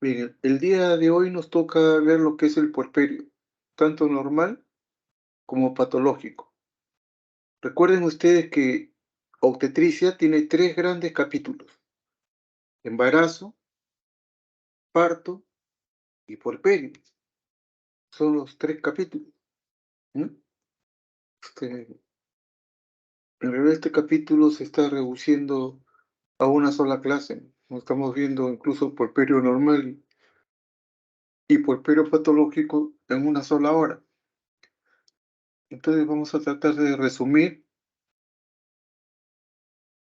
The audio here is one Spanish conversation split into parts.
Bien, el día de hoy nos toca ver lo que es el puerperio, tanto normal como patológico. Recuerden ustedes que obstetricia tiene tres grandes capítulos: embarazo, parto y puerperio. Son los tres capítulos. ¿No? Este, en realidad este capítulo se está reduciendo a una sola clase. ¿No? Estamos viendo incluso puerperio normal y puerperio patológico en una sola hora. Entonces vamos a tratar de resumir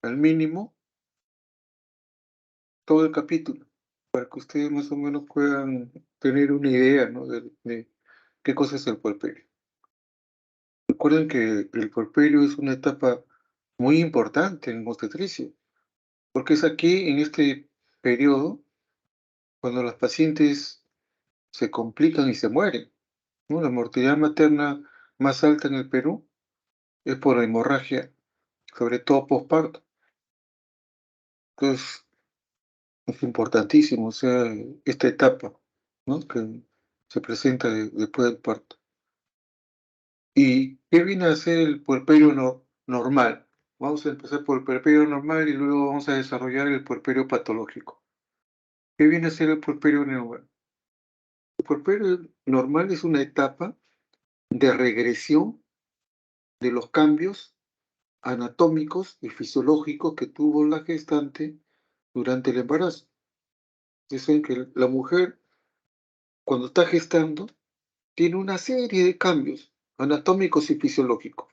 al mínimo todo el capítulo, para que ustedes más o menos puedan tener una idea, ¿no? de qué cosa es el puerperio. Recuerden que el puerperio es una etapa muy importante en obstetricia, porque es aquí, en este periodo, cuando las pacientes se complican y se mueren, ¿no? La mortalidad materna más alta en el Perú es por hemorragia, sobre todo posparto. Entonces, es importantísimo, o sea, esta etapa, ¿no? Que se presenta después del parto. ¿Y qué viene a ser el puerperio normal? Vamos a empezar por el puerperio normal y luego vamos a desarrollar el puerperio patológico. ¿Qué viene a ser el puerperio normal? El puerperio normal es una etapa de regresión de los cambios anatómicos y fisiológicos que tuvo la gestante durante el embarazo. Dicen que la mujer, cuando está gestando, tiene una serie de cambios anatómicos y fisiológicos.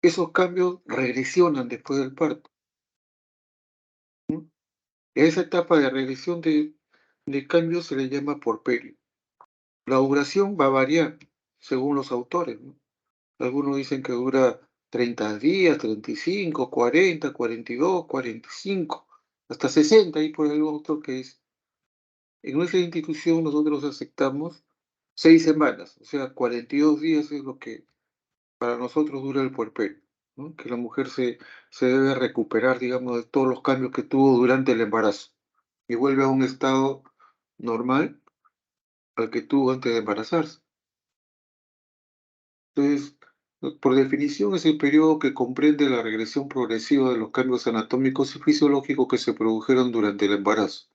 Esos cambios regresionan después del parto. ¿No? Esa etapa de regresión de cambios se le llama puerperio. La duración va a variar según los autores, ¿no? Algunos dicen que dura 30 días, 35, 40, 42, 45, hasta 60, y por el autor que es. En nuestra institución nosotros aceptamos 6 semanas, o sea, 42 días es lo que para nosotros dura el puerperio, ¿no? Que la mujer se debe recuperar, digamos, de todos los cambios que tuvo durante el embarazo y vuelve a un estado normal al que tuvo antes de embarazarse. Entonces, por definición, es el periodo que comprende la regresión progresiva de los cambios anatómicos y fisiológicos que se produjeron durante el embarazo,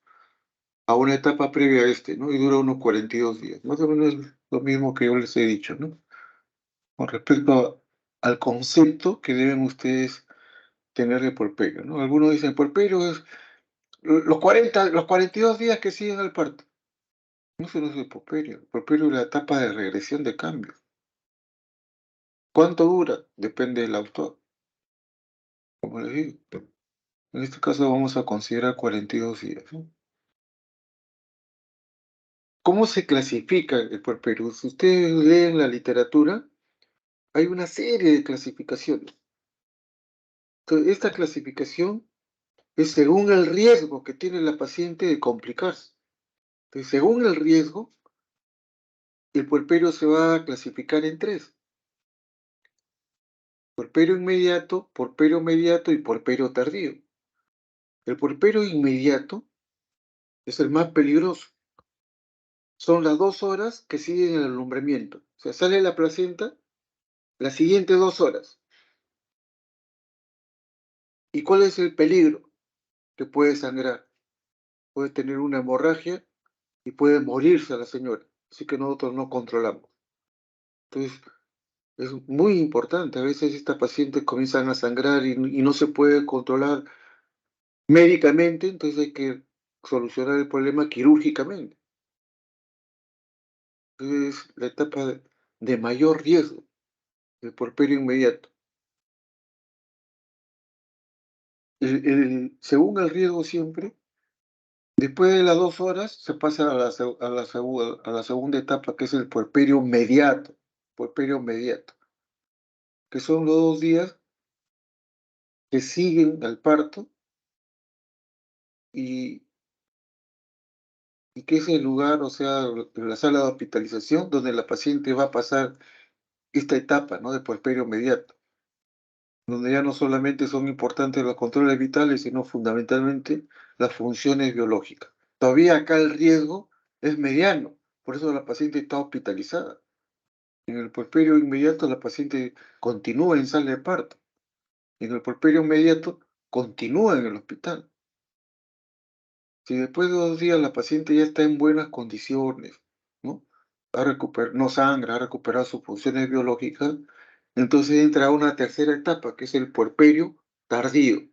a una etapa previa a este, ¿no? Y dura unos 42 días. Más o menos es lo mismo que yo les he dicho, ¿no? Con respecto al concepto que deben ustedes tener de puerperio, ¿no? Algunos dicen puerperio es los 42 días que siguen al parto. No, eso no es el puerperio. El puerperio es la etapa de regresión de cambios. ¿Cuánto dura? Depende del autor, como les digo. En este caso vamos a considerar 42 días, ¿no? ¿Cómo se clasifica el puerperio? Si ustedes leen la literatura, hay una serie de clasificaciones. Entonces, esta clasificación es según el riesgo que tiene la paciente de complicarse. Entonces, según el riesgo, el puerperio se va a clasificar en tres: puerperio mediato y puerperio tardío. El puerperio inmediato es el más peligroso. Son las 2 horas que siguen el alumbramiento. O sea, sale la placenta las siguientes 2 horas. ¿Y cuál es el peligro? Que puede sangrar, puede tener una hemorragia y puede morirse la señora. Así que nosotros no controlamos. Entonces, es muy importante. A veces estas pacientes comienzan a sangrar y no se puede controlar médicamente, entonces hay que solucionar el problema quirúrgicamente. Entonces, la etapa de mayor riesgo, el puerperio inmediato. Según el riesgo siempre, después de las 2 horas se pasa a la segunda etapa, que es el puerperio mediato, que son los 2 días que siguen al parto y, y que es el lugar, o sea, la sala de hospitalización donde la paciente va a pasar esta etapa, ¿no? De puerperio mediato, donde ya no solamente son importantes los controles vitales, sino fundamentalmente las funciones biológicas. Todavía acá el riesgo es mediano, por eso la paciente está hospitalizada. En el puerperio inmediato la paciente continúa en sala de parto. En el puerperio inmediato continúa en el hospital. Si después de 2 días la paciente ya está en buenas condiciones, ¿no? No sangra, ha recuperado sus funciones biológicas, entonces entra a una tercera etapa, que es el puerperio tardío.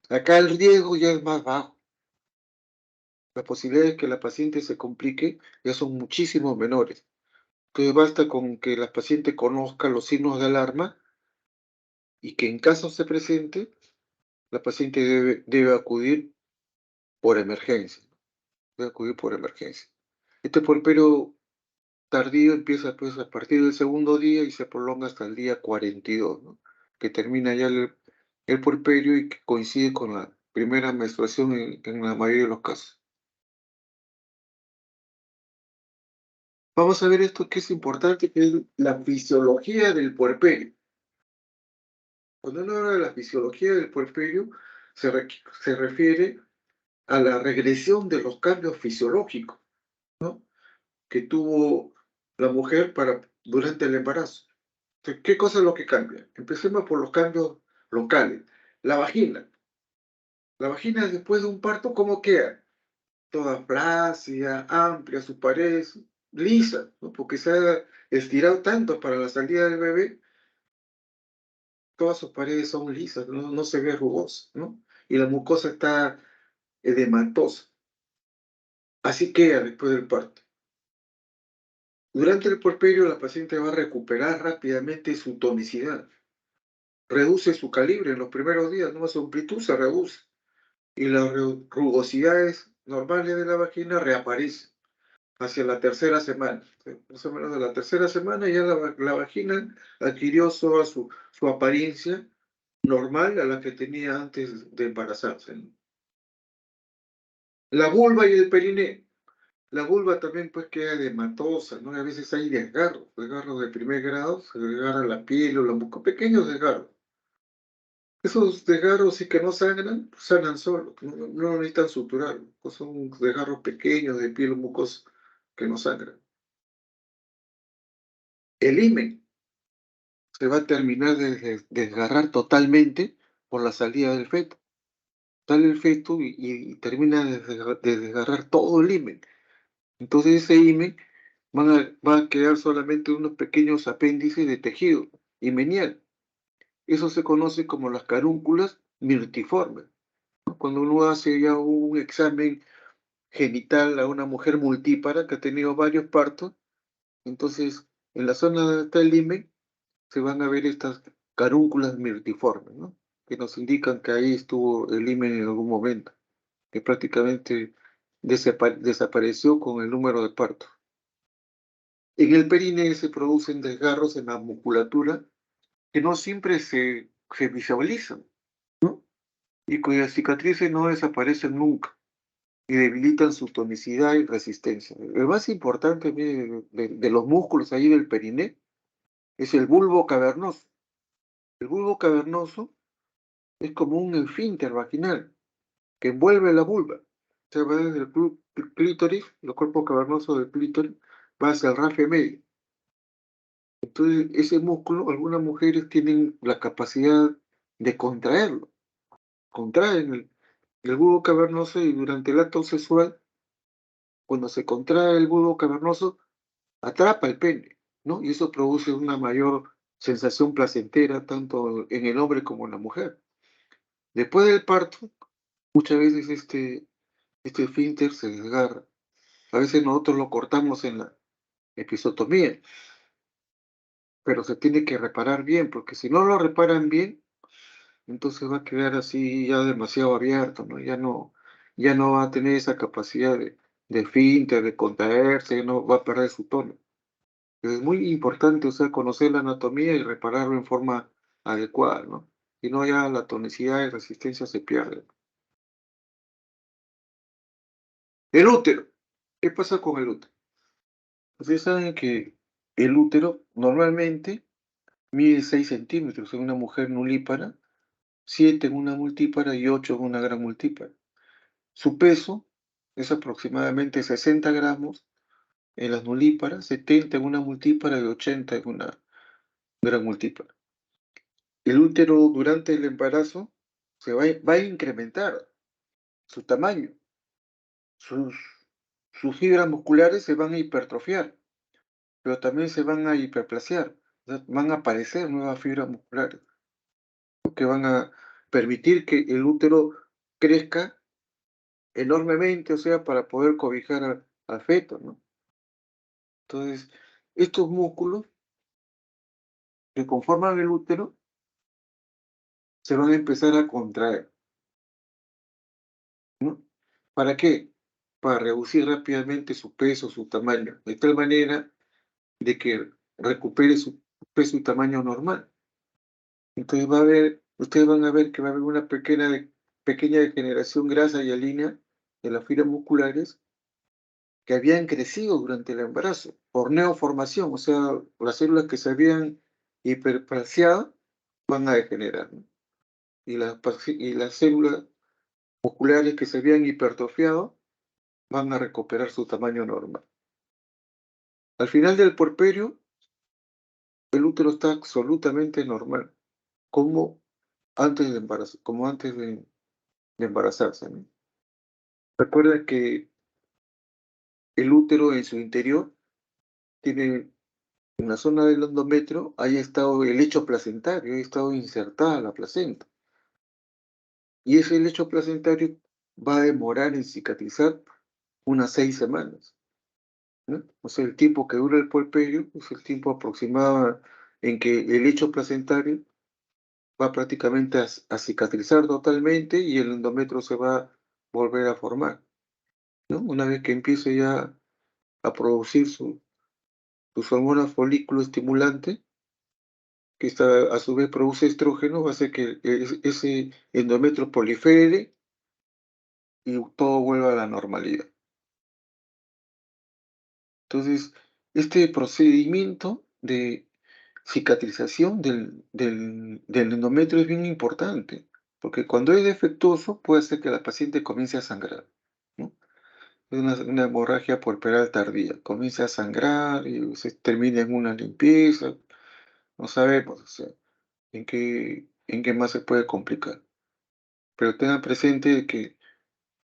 Acá el riesgo ya es más bajo. Las posibilidades de que la paciente se complique ya son muchísimo menores. Entonces basta con que la paciente conozca los signos de alarma y que en caso se presente, la paciente debe acudir por emergencia. Debe acudir por emergencia. Este puerperio tardío empieza pues a partir del segundo día y se prolonga hasta el día 42, ¿no? Que termina ya el puerperio y que coincide con la primera menstruación en la mayoría de los casos. Vamos a ver esto que es importante, que es la fisiología del puerperio. Cuando uno habla de la fisiología del puerperio, se refiere a la regresión de los cambios fisiológicos, ¿no? Que tuvo la mujer durante el embarazo. Entonces, ¿qué cosa es lo que cambia? Empecemos por los cambios locales. La vagina. La vagina después de un parto, ¿cómo queda? Toda flácida, amplia, sus paredes lisas, ¿no? Porque se ha estirado tanto para la salida del bebé, todas sus paredes son lisas, no se ve rugosa, ¿no? Y la mucosa está edematosa. Así queda después del parto. Durante el puerperio, la paciente va a recuperar rápidamente su tonicidad. Reduce su calibre en los primeros días, ¿no? Su amplitud se reduce y las rugosidades normales de la vagina reaparecen hacia la tercera semana. Más o menos de la tercera semana ya la vagina adquirió su apariencia normal a la que tenía antes de embarazarse, ¿no? La vulva y el perineo. La vulva también pues queda edematosa, ¿no? A veces hay desgarros de primer grado, se desgarra la piel o la mucosa, pequeños desgarros. Esos desgarros sí que no sangran, pues, sanan solos, no necesitan suturar, pues son desgarros pequeños de piel o mucosa que no sangran. El himen se va a terminar de desgarrar totalmente por la salida del feto. Sale el feto y termina de desgarrar todo el himen. Entonces ese himen va a quedar solamente unos pequeños apéndices de tejido himenial. Eso se conoce como las carúnculas mirtiformes, ¿no? Cuando uno hace ya un examen genital a una mujer multípara que ha tenido varios partos, entonces en la zona donde está el himen se van a ver estas carúnculas mirtiformes, ¿no? Que nos indican que ahí estuvo el himen en algún momento, que prácticamente desapareció con el número de partos. En el perineo se producen desgarros en la musculatura que no siempre se visualizan, ¿no? Y cuyas cicatrices no desaparecen nunca y debilitan su tonicidad y resistencia. El más importante, mire, de los músculos ahí del periné es el bulbo cavernoso. El bulbo cavernoso es como un esfínter vaginal que envuelve la vulva. O sea, va desde el clítoris, el cuerpo cavernoso del clítoris, va hacia el rafe medio. Entonces, ese músculo, algunas mujeres tienen la capacidad de contraerlo. Contraen el bulbo cavernoso y durante el acto sexual, cuando se contrae el bulbo cavernoso, atrapa el pene, ¿no? Y eso produce una mayor sensación placentera tanto en el hombre como en la mujer. Después del parto, muchas veces este esfínter se desgarra. A veces nosotros lo cortamos en la episiotomía, pero se tiene que reparar bien, porque si no lo reparan bien, entonces va a quedar así ya demasiado abierto, ¿no? Ya no va a tener esa capacidad de esfínter, de contraerse, ya no va a perder su tono. Es muy importante, o sea, conocer la anatomía y repararlo en forma adecuada, ¿no? Si no, ya la tonicidad y resistencia se pierden. El útero. ¿Qué pasa con el útero? Ustedes saben que el útero normalmente mide 6 centímetros en una mujer nulípara, 7 en una multípara y 8 en una gran multípara. Su peso es aproximadamente 60 gramos en las nulíparas, 70 en una multípara y 80 en una gran multípara. El útero durante el embarazo va a incrementar su tamaño, sus, sus fibras musculares se van a hipertrofiar, pero también se van a hiperplasiar, o sea, van a aparecer nuevas fibras musculares que van a permitir que el útero crezca enormemente, o sea, para poder cobijar al feto, ¿no? Entonces, estos músculos que conforman el útero se van a empezar a contraer, ¿no? ¿Para qué? Para reducir rápidamente su peso, su tamaño, de tal manera de que recupere su peso y tamaño normal. Entonces ustedes van a ver que va a haber una pequeña degeneración grasa y alínea de las fibras musculares que habían crecido durante el embarazo por neoformación, o sea, las células que se habían hiperplasiado van a degenerar, ¿no? Y las células musculares que se habían hipertrofiado van a recuperar su tamaño normal. Al final del puerperio, el útero está absolutamente normal, como antes de embarazarse, ¿no? Recuerda que el útero en su interior tiene, en la zona del endometrio, ahí ha estado el lecho placentario, ahí ha estado insertada la placenta. Y ese lecho placentario va a demorar en cicatrizar unas 6 semanas, ¿no? O sea, el tiempo que dura el puerperio es el tiempo aproximado en que el lecho placentario va prácticamente a cicatrizar totalmente y el endometrio se va a volver a formar, ¿no? Una vez que empiece ya a producir sus hormonas folículo estimulante, que a su vez produce estrógeno, va a hacer que ese endometrio prolifere y todo vuelva a la normalidad. Entonces, este procedimiento de cicatrización del endometrio es bien importante, porque cuando es defectuoso puede hacer que la paciente comience a sangrar, ¿no? Es una hemorragia puerperal tardía, comienza a sangrar y se termina en una limpieza, no sabemos, o sea, en qué más se puede complicar. Pero tengan presente que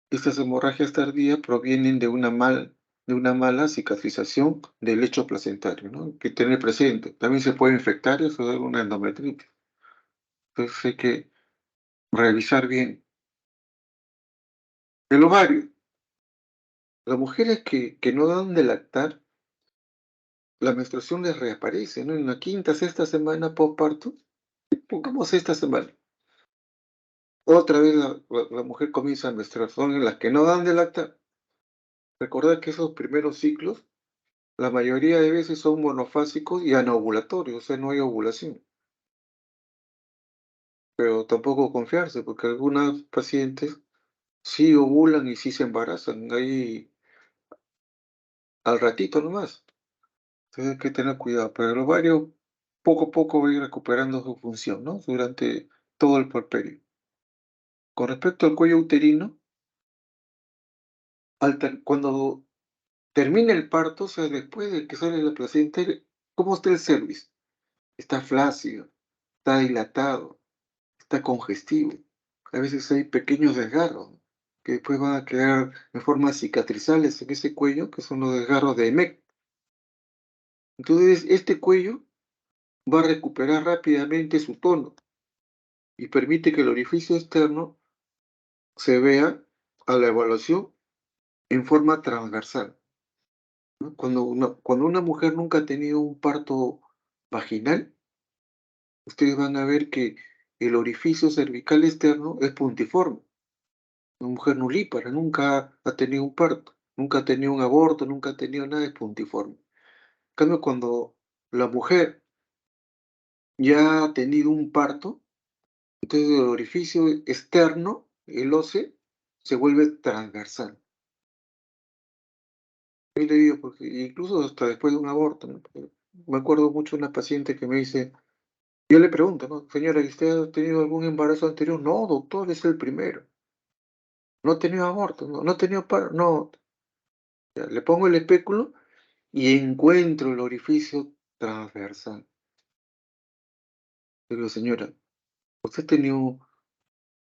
estas hemorragias tardías provienen de una mala cicatrización del lecho placentario, ¿no? Hay que tener presente. También se puede infectar y eso da una endometritis. Entonces hay que revisar bien. El ovario. Las mujeres que no dan de lactar, la menstruación les reaparece, ¿no? En la quinta, sexta semana postparto, pongamos sexta semana, otra vez la mujer comienza a menstruar. Son en las que no dan de lactar. Recordad que esos primeros ciclos la mayoría de veces son monofásicos y anovulatorios, o sea, no hay ovulación. Pero tampoco confiarse, porque algunas pacientes sí ovulan y sí se embarazan ahí al ratito nomás. Entonces hay que tener cuidado, pero el ovario poco a poco va a ir recuperando su función, ¿no? Durante todo el puerperio. Con respecto al cuello uterino, cuando termina el parto, o sea, después de que sale la placenta, ¿cómo está el cervix? Está flácido, está dilatado, está congestivo. A veces hay pequeños desgarros que después van a quedar en formas cicatrizales en ese cuello, que son los desgarros de EMEC. Entonces, este cuello va a recuperar rápidamente su tono y permite que el orificio externo se vea a la evaluación en forma transversal, ¿no? Cuando una mujer nunca ha tenido un parto vaginal, ustedes van a ver que el orificio cervical externo es puntiforme. Una mujer nulípara, nunca ha tenido un parto, nunca ha tenido un aborto, nunca ha tenido nada, es puntiforme. En cambio, cuando la mujer ya ha tenido un parto, entonces el orificio externo, el óseo, se vuelve transversal. Yo le digo, porque incluso hasta después de un aborto, ¿no? Porque me acuerdo mucho de una paciente que me dice, yo le pregunto, ¿no? Señora, ¿y usted ha tenido algún embarazo anterior? No, doctor, es el primero. no ha tenido aborto, no ha tenido paro, no. Ya, le pongo el espéculo y encuentro el orificio transversal. Le digo: "Señora, usted ha tenido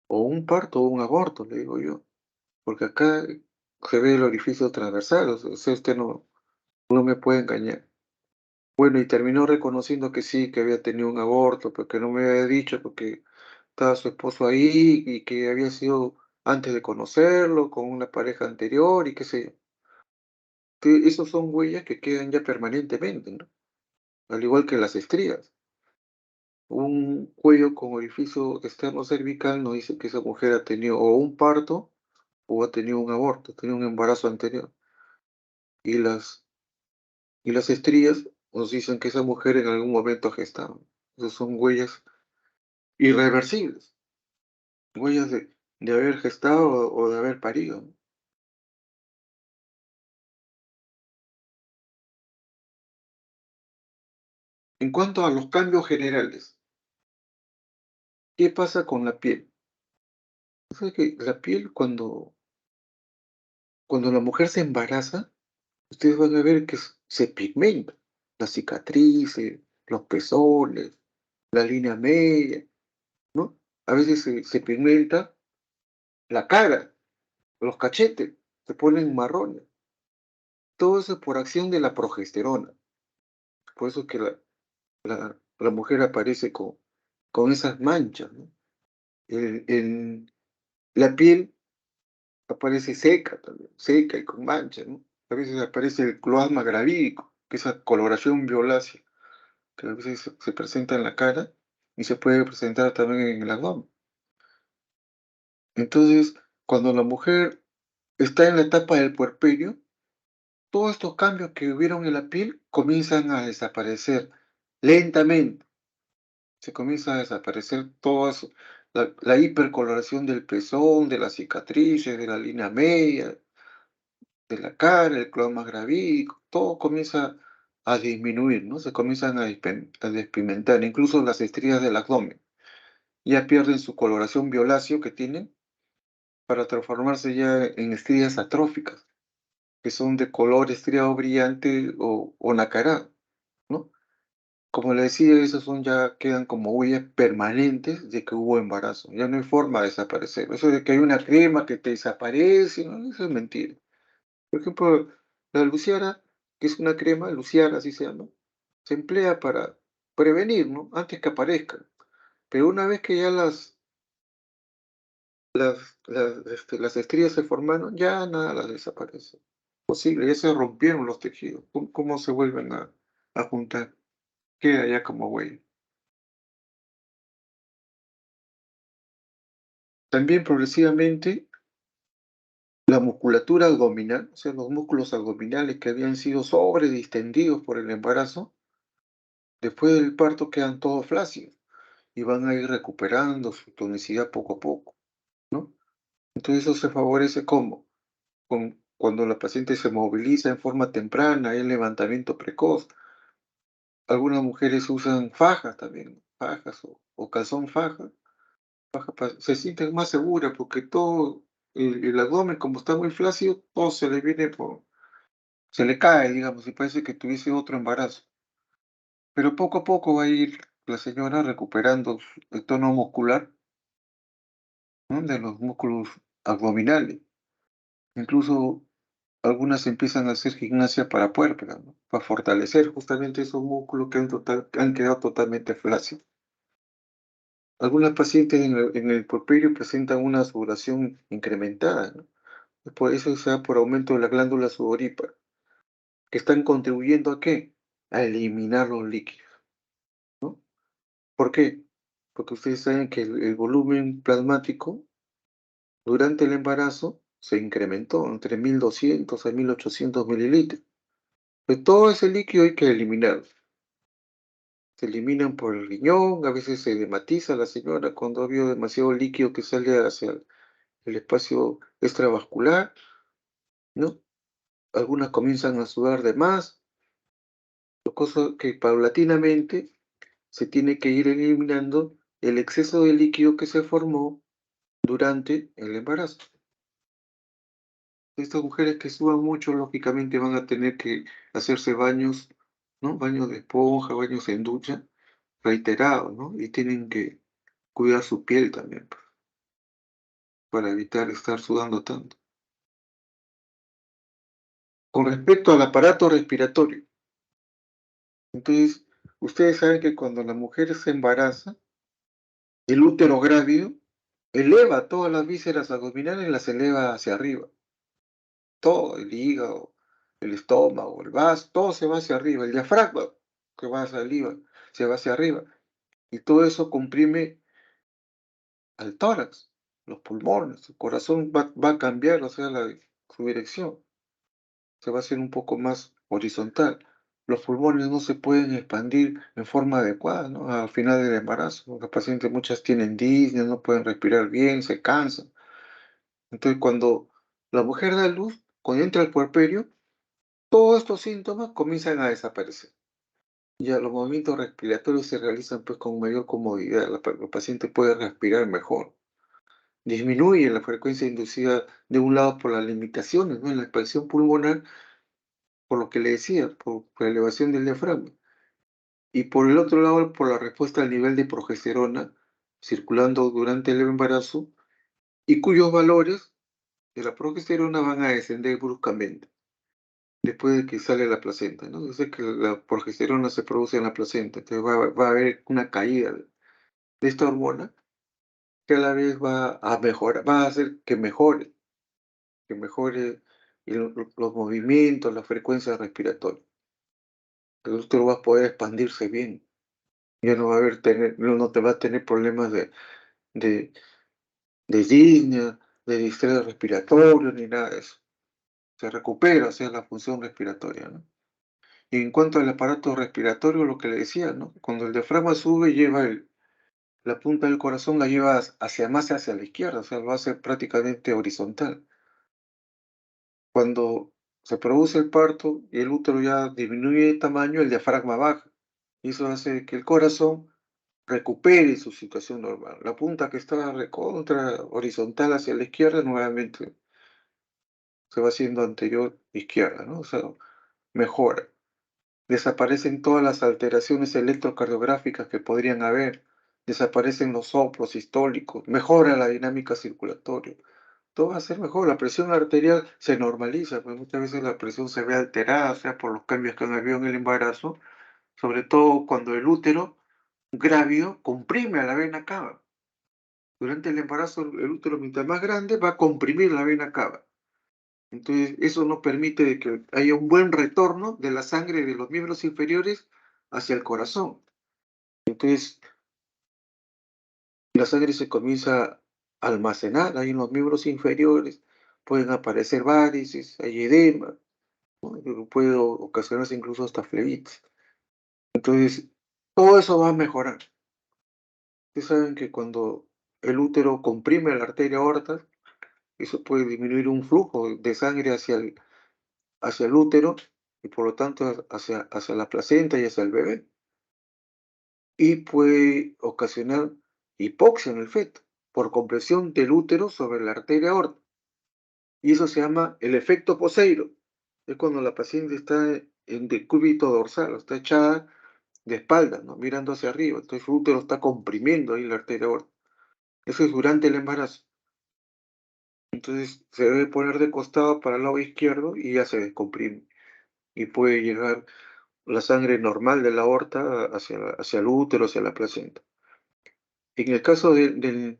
o un parto o un aborto", le digo yo, "porque acá se ve el orificio transversal, o sea, usted no me puede engañar". Bueno, y terminó reconociendo que sí, que había tenido un aborto, pero que no me había dicho porque estaba su esposo ahí y que había sido antes de conocerlo, con una pareja anterior y qué sé yo. Que esos son huellas que quedan ya permanentemente, ¿no? Al igual que las estrías. Un cuello con orificio externo cervical nos dice que esa mujer ha tenido o un parto o ha tenido un aborto, ha tenido un embarazo anterior. Y las estrías nos dicen que esa mujer en algún momento ha gestado. Esas son huellas irreversibles, huellas de haber gestado o de haber parido, ¿no? En cuanto a los cambios generales, ¿qué pasa con la piel? ¿Sabes que la piel cuando la mujer se embaraza, ustedes van a ver que se pigmenta? Las cicatrices, los pezones, la línea media, ¿no? A veces se pigmenta la cara, los cachetes, se ponen marrones. Todo eso es por acción de la progesterona. Por eso es que la mujer aparece con esas manchas, ¿no? En la piel aparece seca también, seca y con manchas, ¿no? A veces aparece el cloasma gravídico, que es esa coloración violácea, que a veces se presenta en la cara y se puede presentar también en el abdomen. Entonces, cuando la mujer está en la etapa del puerperio, todos estos cambios que hubieron en la piel comienzan a desaparecer lentamente. Se comienza a desaparecer toda la hipercoloración del pezón, de las cicatrices, de la línea media, de la cara, el cloma gravídico, todo comienza a disminuir, ¿no? Se comienzan a despigmentar, incluso las estrías del abdomen. Ya pierden su coloración violáceo que tienen para transformarse ya en estrías atróficas, que son de color estriado brillante o nacarado, ¿no? Como le decía, esos son ya quedan como huellas permanentes de que hubo embarazo. Ya no hay forma de desaparecer. Eso de que hay una crema que te desaparece, ¿no? Eso es mentira. Por ejemplo, la Luciara, que es una crema, Luciara así se llama, se emplea para prevenir, ¿no? Antes que aparezcan. Pero una vez que ya las estrías se formaron, ya nada las desaparece. Posible, ya se rompieron los tejidos. ¿Cómo se vuelven a juntar? Queda ya como huella. También progresivamente la musculatura abdominal, o sea, los músculos abdominales que habían sido sobredistendidos por el embarazo, después del parto quedan todos flácidos y van a ir recuperando su tonicidad poco a poco, ¿no? Entonces eso se favorece ¿cómo? Cuando la paciente se moviliza en forma temprana, hay levantamiento precoz. Algunas mujeres usan fajas también, fajas o calzón faja, se sienten más seguras porque todo el abdomen, como está muy flácido, todo se le viene se le cae, digamos, y parece que tuviese otro embarazo. Pero poco a poco va a ir la señora recuperando el tono muscular, ¿no? De los músculos abdominales. Incluso algunas empiezan a hacer gimnasia para puérpera, ¿no? Para fortalecer justamente esos músculos que han quedado totalmente flácidos. Algunas pacientes en el puerperio presentan una sudoración incrementada, ¿no? Por eso se da por aumento de la glándula sudorípara, que están contribuyendo ¿a qué? A eliminar los líquidos, ¿no? ¿Por qué? Porque ustedes saben que el volumen plasmático durante el embarazo se incrementó entre 1200 a 1800 mililitros. Pues todo ese líquido hay que eliminarlo. Se eliminan por el riñón, a veces se hematiza a la señora cuando ha habido demasiado líquido que sale hacia el espacio extravascular, ¿no? Algunas comienzan a sudar de más, cosa que paulatinamente se tiene que ir eliminando el exceso de líquido que se formó durante el embarazo. Estas mujeres que sudan mucho, lógicamente van a tener que hacerse baños, ¿no? Baños de esponja, baños en ducha, reiterados, ¿no? Y tienen que cuidar su piel también, pues, para evitar estar sudando tanto. Con respecto al aparato respiratorio, entonces, ustedes saben que cuando la mujer se embaraza, el útero grávido eleva todas las vísceras abdominales, las eleva hacia arriba. Todo, el hígado, el estómago, el vaso, todo se va hacia arriba. El diafragma que va hacia arriba, se va hacia arriba. Y todo eso comprime al tórax, los pulmones, el corazón va a cambiar, o sea, su dirección. Se va a hacer un poco más horizontal. Los pulmones no se pueden expandir en forma adecuada, ¿no? Al final del embarazo. Las pacientes muchas tienen disnea, no pueden respirar bien, se cansan. Entonces, cuando la mujer da luz, cuando entra el puerperio, todos estos síntomas comienzan a desaparecer. Ya los movimientos respiratorios se realizan pues con mayor comodidad, el paciente puede respirar mejor. Disminuye la frecuencia inducida de un lado por las limitaciones, ¿no? En la expansión pulmonar, por lo que le decía, por la elevación del diafragma. Y por el otro lado, por la respuesta al nivel de progesterona circulando durante el embarazo y cuyos valores de la progesterona van a descender bruscamente después de que sale la placenta, ¿no? Yo sé que la progesterona se produce en la placenta, entonces va a haber una caída de esta hormona que a la vez va a mejorar, va a hacer que mejore los movimientos, la frecuencia respiratoria. El útero va a poder expandirse bien, ya no va a no te va a tener problemas de, de disnea, de distrés respiratorio, ni nada de eso. Se recupera, o sea, la función respiratoria, ¿no? Y en cuanto al aparato respiratorio, lo que le decía, ¿no? Cuando el diafragma sube, la punta del corazón la lleva hacia más hacia la izquierda, o sea, lo hace prácticamente horizontal. Cuando se produce el parto y el útero ya disminuye de tamaño, el diafragma baja. Y eso hace que el corazón recupere su situación normal. La punta que estaba recontra horizontal hacia la izquierda, nuevamente se va haciendo anterior izquierda, ¿no? O sea, mejora. Desaparecen todas las alteraciones electrocardiográficas que podrían haber. Desaparecen los soplos sistólicos. Mejora la dinámica circulatoria. Todo va a ser mejor. La presión arterial se normaliza, pues muchas veces la presión se ve alterada, sea por los cambios que han habido en el embarazo, sobre todo cuando el útero grávido comprime a la vena cava. Durante el embarazo, el útero, mientras más grande, va a comprimir la vena cava. Entonces, eso no permite de que haya un buen retorno de la sangre de los miembros inferiores hacia el corazón. Entonces, la sangre se comienza a almacenar ahí en los miembros inferiores, pueden aparecer varices, hay edema, ¿no? Puede ocasionarse incluso hasta flebitis. Entonces, todo eso va a mejorar. Ustedes saben que cuando el útero comprime la arteria aorta, eso puede disminuir un flujo de sangre hacia el útero y por lo tanto hacia la placenta y hacia el bebé. Y puede ocasionar hipoxia en el feto por compresión del útero sobre la arteria aorta. Y eso se llama el efecto Poseiro. Es cuando la paciente está en decúbito dorsal, está echada de espalda, ¿no? Mirando hacia arriba. Entonces el útero está comprimiendo ahí la arteria aorta. Eso es durante el embarazo. Entonces se debe poner de costado para el lado izquierdo y ya se descomprime. Y puede llegar la sangre normal de la aorta hacia el útero, hacia la placenta. En el caso de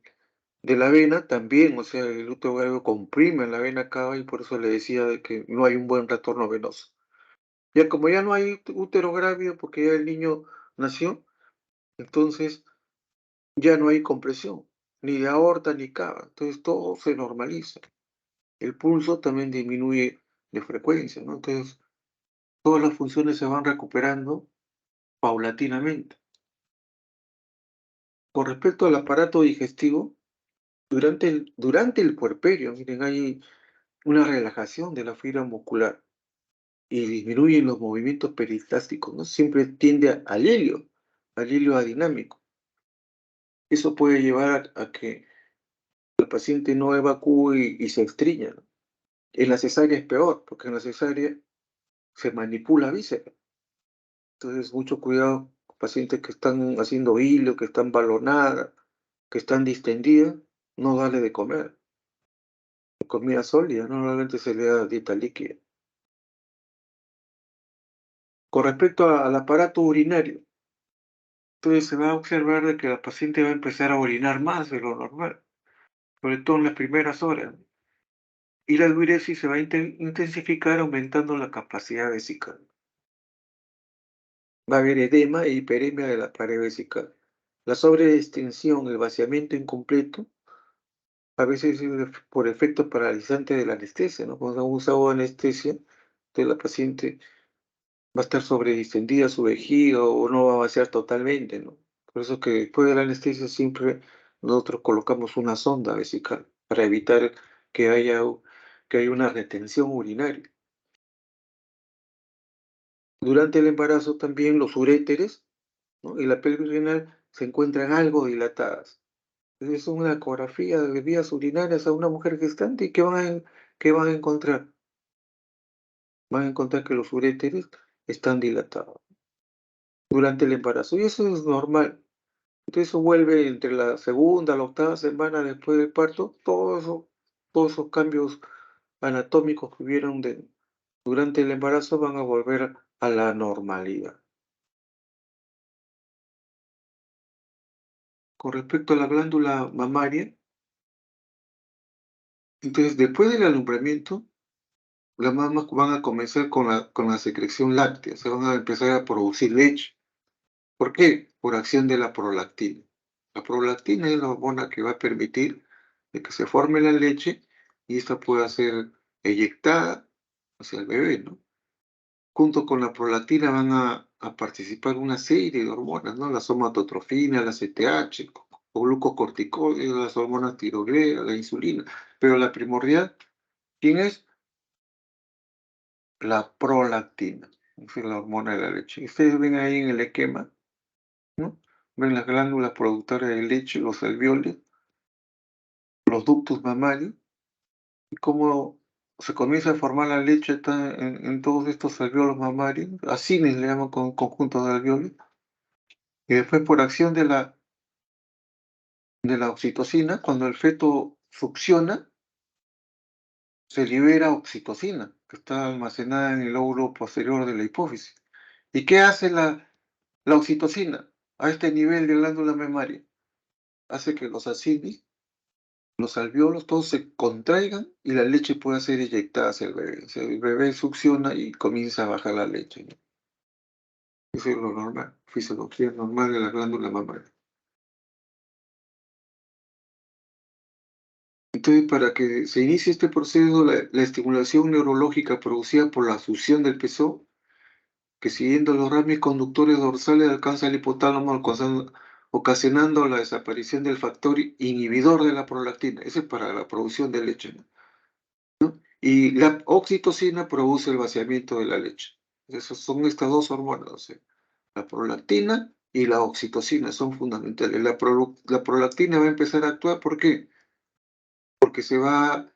la vena también, o sea, el útero griego comprime la vena cava y por eso le decía de que no hay un buen retorno venoso. Ya como ya no hay útero grávido porque ya el niño nació, entonces ya no hay compresión, ni de aorta ni cava. Entonces todo se normaliza. El pulso también disminuye de frecuencia, ¿no? Entonces todas las funciones se van recuperando paulatinamente. Con respecto al aparato digestivo, durante el puerperio, miren, hay una relajación de la fibra muscular y disminuyen los movimientos peristásticos, ¿no? Siempre tiende al hilio adinámico. Eso puede llevar a que el paciente no evacúe y se estriña, ¿no? En la cesárea es peor, porque en la cesárea se manipula víscera. Entonces, mucho cuidado con pacientes que están haciendo hilo, que están balonadas, que están distendidas, no darle de comer. Comida sólida, normalmente se le da dieta líquida. Con respecto al aparato urinario, entonces se va a observar de que la paciente va a empezar a orinar más de lo normal, sobre todo en las primeras horas. Y la diuresis se va a intensificar aumentando la capacidad vesical. Va a haber edema e hiperemia de la pared vesical. La sobreextensión, el vaciamiento incompleto, a veces es por efecto paralizante de la anestesia, ¿no? Cuando usa anestesia, entonces la paciente va a estar sobredistendida su vejiga o no va a vaciar totalmente, ¿no? Por eso que después de la anestesia siempre nosotros colocamos una sonda vesical para evitar que haya una retención urinaria. Durante el embarazo también los uréteres, ¿no? Y la pelvis renal se encuentran algo dilatadas. Es una ecografía de vías urinarias a una mujer gestante y ¿qué van a encontrar? Van a encontrar que los uréteres están dilatados durante el embarazo y eso es normal. Entonces eso vuelve entre la segunda, la octava semana después del parto, todos esos cambios anatómicos que hubieron durante el embarazo van a volver a la normalidad. Con respecto a la glándula mamaria, entonces después del alumbramiento, las mamas van a comenzar con la secreción láctea, se van a empezar a producir leche. ¿Por qué? Por acción de la prolactina. La prolactina es la hormona que va a permitir de que se forme la leche y esta pueda ser eyectada hacia el bebé, ¿no? Junto con la prolactina van a participar una serie de hormonas, ¿no? La somatotrofina, la CTH, o glucocorticoides, las hormonas tiroideas, la insulina. Pero la primordial, ¿quién es? La prolactina, es la hormona de la leche. Ustedes ven ahí en el esquema, ¿no? Ven las glándulas productoras de leche, los alveolos, los ductos mamarios, y cómo se comienza a formar la leche está en todos estos alveolos mamarios, acines le llaman con conjunto de alveolos, y después por acción de la oxitocina, cuando el feto succiona, se libera oxitocina, que está almacenada en el lóbulo posterior de la hipófisis. ¿Y qué hace la oxitocina a este nivel de glándula mamaria? Hace que los acines, los alveolos, todos se contraigan y la leche pueda ser eyectada hacia el bebé. O sea, el bebé succiona y comienza a bajar la leche, ¿no? Eso es lo normal, fisiología normal de la glándula mamaria. Entonces, para que se inicie este proceso, la estimulación neurológica producida por la succión del pezón, que siguiendo los ramis conductores dorsales alcanza el hipotálamo, ocasionando la desaparición del factor inhibidor de la prolactina. Ese es para la producción de leche, ¿no? Y la oxitocina produce el vaciamiento de la leche. Esas son estas dos hormonas, o sea, la prolactina y la oxitocina son fundamentales. La prolactina va a empezar a actuar, ¿por qué? Porque se va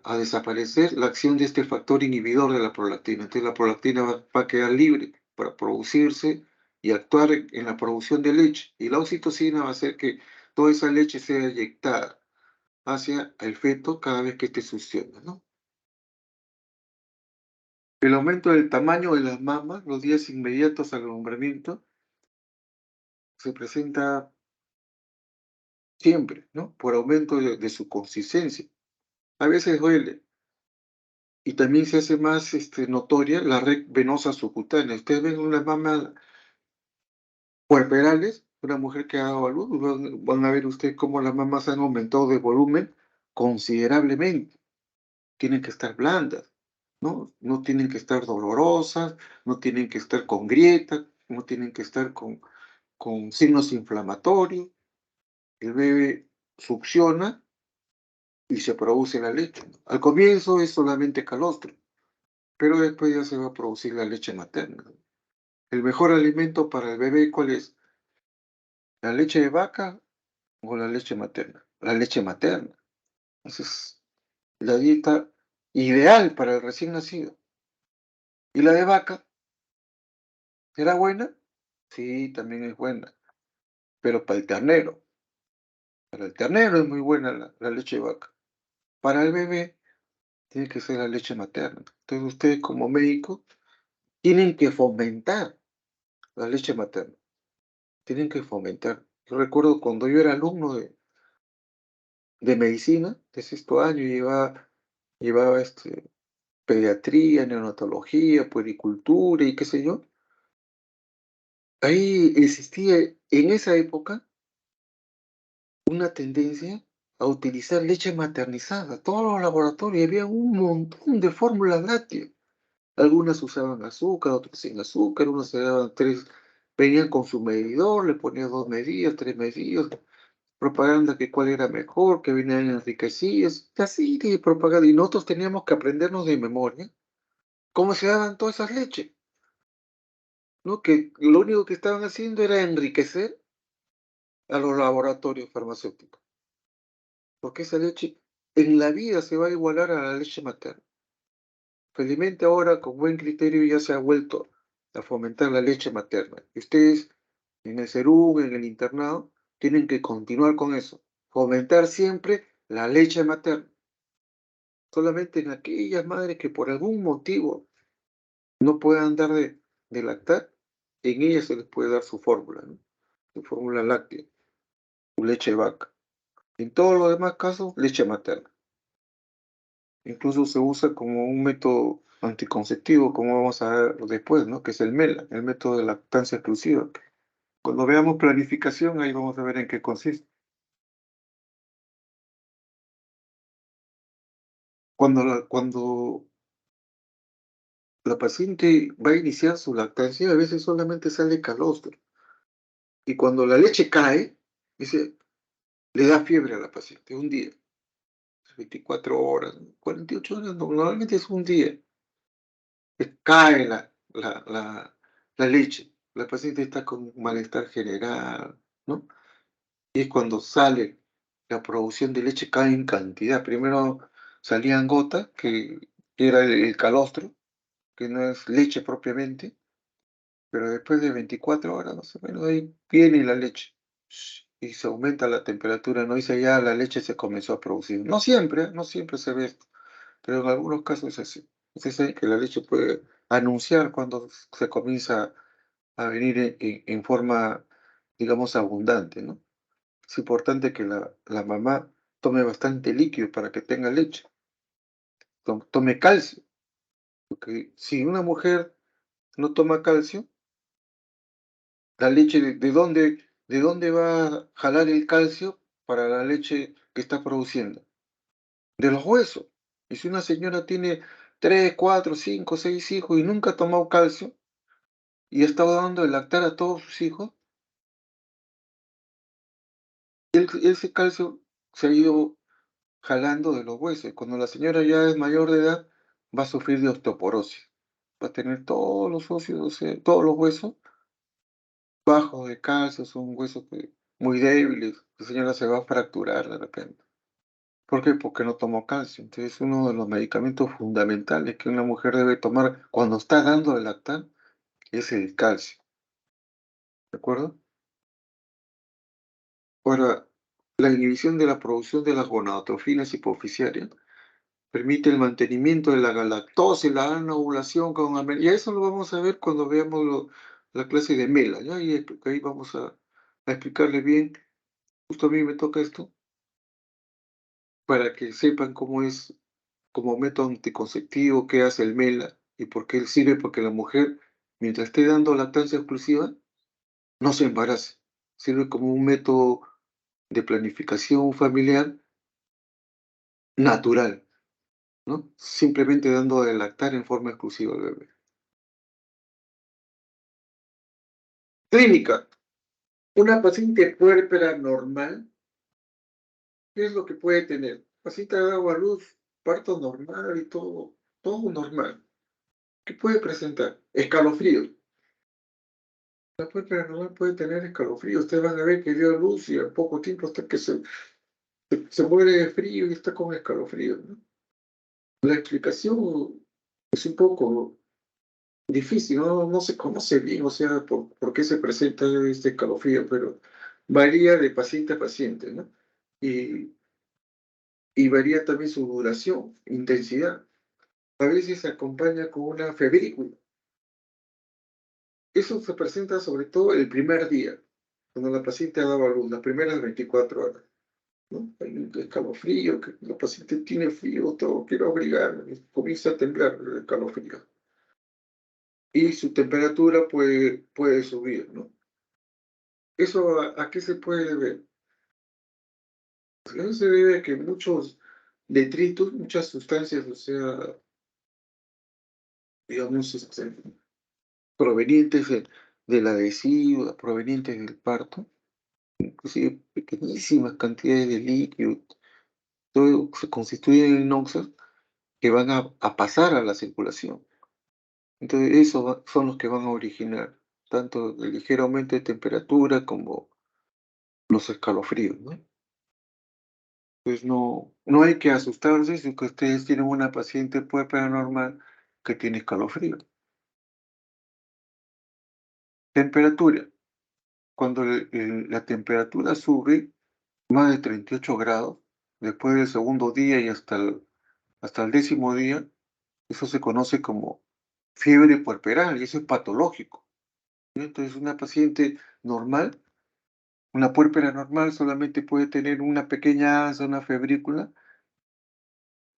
a desaparecer la acción de este factor inhibidor de la prolactina. Entonces la prolactina va a quedar libre para producirse y actuar en la producción de leche. Y la oxitocina va a hacer que toda esa leche sea eyectada hacia el feto cada vez que esté succiona, ¿no? El aumento del tamaño de las mamas, los días inmediatos al alumbramiento, se presenta siempre, ¿no? Por aumento de su consistencia. A veces duele y también se hace más notoria la red venosa subcutánea. Ustedes ven unas mamas puerperales, una mujer que ha dado a luz, van a ver ustedes cómo las mamas han aumentado de volumen considerablemente. Tienen que estar blandas, ¿no? No tienen que estar dolorosas, no tienen que estar con grietas, no tienen que estar con signos inflamatorios. El bebé succiona y se produce la leche. Al comienzo es solamente calostro, pero después ya se va a producir la leche materna. El mejor alimento para el bebé, ¿cuál es? ¿La leche de vaca o la leche materna? La leche materna. Entonces, la dieta ideal para el recién nacido. ¿Y la de vaca? ¿Será buena? Sí, también es buena, pero para el ternero es muy buena la leche de vaca. Para el bebé tiene que ser la leche materna. Entonces ustedes como médicos tienen que fomentar la leche materna, tienen que fomentar. Yo recuerdo cuando yo era alumno de medicina, de sexto año, llevaba pediatría, neonatología, puericultura y qué sé yo. Ahí existía en esa época una tendencia a utilizar leche maternizada. Todos los laboratorios había un montón de fórmulas lácteas. Algunas usaban azúcar, otras sin azúcar, unas se daban tres, venían con su medidor, le ponían 2 medidas, 3 medidas, propaganda que cuál era mejor, que venían enriquecidas, así de propaganda. Y nosotros teníamos que aprendernos de memoria cómo se daban todas esas leches, ¿no? Que lo único que estaban haciendo era enriquecer a los laboratorios farmacéuticos, porque esa leche en la vida se va a igualar a la leche materna. Felizmente ahora, con buen criterio, ya se ha vuelto a fomentar la leche materna. Y ustedes, en el CERUM, en el internado, tienen que continuar con eso. Fomentar siempre la leche materna. Solamente en aquellas madres que por algún motivo no puedan dar de lactar, en ellas se les puede dar su fórmula, ¿no? Su fórmula láctea, su leche de vaca. En todos los demás casos, leche materna. Incluso se usa como un método anticonceptivo, como vamos a ver después, ¿no? Que es el MELA, el método de lactancia exclusiva. Cuando veamos planificación, ahí vamos a ver en qué consiste. Cuando la paciente va a iniciar su lactancia, a veces solamente sale calostro. Y cuando la leche cae, dice, le da fiebre a la paciente, un día, 24 horas, 48 horas, normalmente es un día. Cae la leche. La paciente está con malestar general, ¿no? Y es cuando sale la producción de leche, cae en cantidad. Primero salían gotas, que era el calostro, que no es leche propiamente, pero después de 24 horas, más o menos, ahí viene la leche. Y se aumenta la temperatura, ¿no? Dice ya la leche se comenzó a producir. No siempre, ¿eh? No siempre se ve esto, pero en algunos casos es así. Es así que la leche puede anunciar cuando se comienza a venir en forma, digamos, abundante, ¿no? Es importante que la mamá tome bastante líquido para que tenga leche, tome calcio, porque si una mujer no toma calcio, la leche, ¿de dónde va a jalar el calcio para la leche que está produciendo? De los huesos. Y si una señora tiene 3, 4, 5, 6 hijos y nunca ha tomado calcio y ha estado dando de lactar a todos sus hijos, ese calcio se ha ido jalando de los huesos. Cuando la señora ya es mayor de edad, va a sufrir de osteoporosis. Va a tener todos los óseos, o sea, todos los huesos bajos de calcio, son huesos muy débiles. La señora se va a fracturar de repente. ¿Por qué? Porque no tomó calcio. Entonces, uno de los medicamentos fundamentales que una mujer debe tomar cuando está dando de lactar es el calcio. ¿De acuerdo? Ahora, la inhibición de la producción de las gonadotrofinas hipoficiarias permite el mantenimiento de la galactosa y la anovulación con y eso lo vamos a ver cuando veamos la clase de Mela, ¿ya? Y ahí vamos a explicarle bien, justo a mí me toca esto, para que sepan cómo es como método anticonceptivo, qué hace el Mela y por qué él sirve, porque la mujer, mientras esté dando lactancia exclusiva, no se embarace. Sirve como un método de planificación familiar natural, ¿no? Simplemente dando de lactar en forma exclusiva al bebé. Clínica. Una paciente puérpera normal, ¿qué es lo que puede tener? Paciente ha dado a luz, parto normal y todo normal. ¿Qué puede presentar? Escalofríos. La puérpera normal puede tener escalofríos. Ustedes van a ver que dio a luz y al poco tiempo hasta que se muere de frío y está con escalofríos, ¿no? La explicación es un poco difícil, no se conoce bien, o sea, por qué se presenta este escalofrío, pero varía de paciente a paciente, ¿no? Y, y varía también su duración, intensidad. A veces se acompaña con una febrícula. Eso se presenta sobre todo el primer día, cuando la paciente ha dado a luz, las primeras 24 horas, ¿no? Hay un escalofrío, que la paciente tiene frío, todo, quiero abrigarme, comienza a temblar el escalofrío. Y su temperatura puede subir, ¿no? ¿Eso a qué se puede deber? Eso se debe a que muchos detritos, muchas sustancias, o sea, digamos, provenientes de la adhesiva, provenientes del parto, inclusive pequeñísimas cantidades de líquido, todo se constituyen en noxas que van a pasar a la circulación. Entonces, esos son los que van a originar tanto el ligero aumento de temperatura como los escalofríos, ¿no? Pues no hay que asustarse si que ustedes tienen una paciente puerpera normal que tiene escalofrío. Temperatura. Cuando la temperatura sube más de 38 grados, después del segundo día y hasta el 10.º día, eso se conoce como fiebre puerperal y eso es patológico, ¿no? Entonces, una paciente normal, una puérpera normal solamente puede tener una pequeña asa, una febrícula,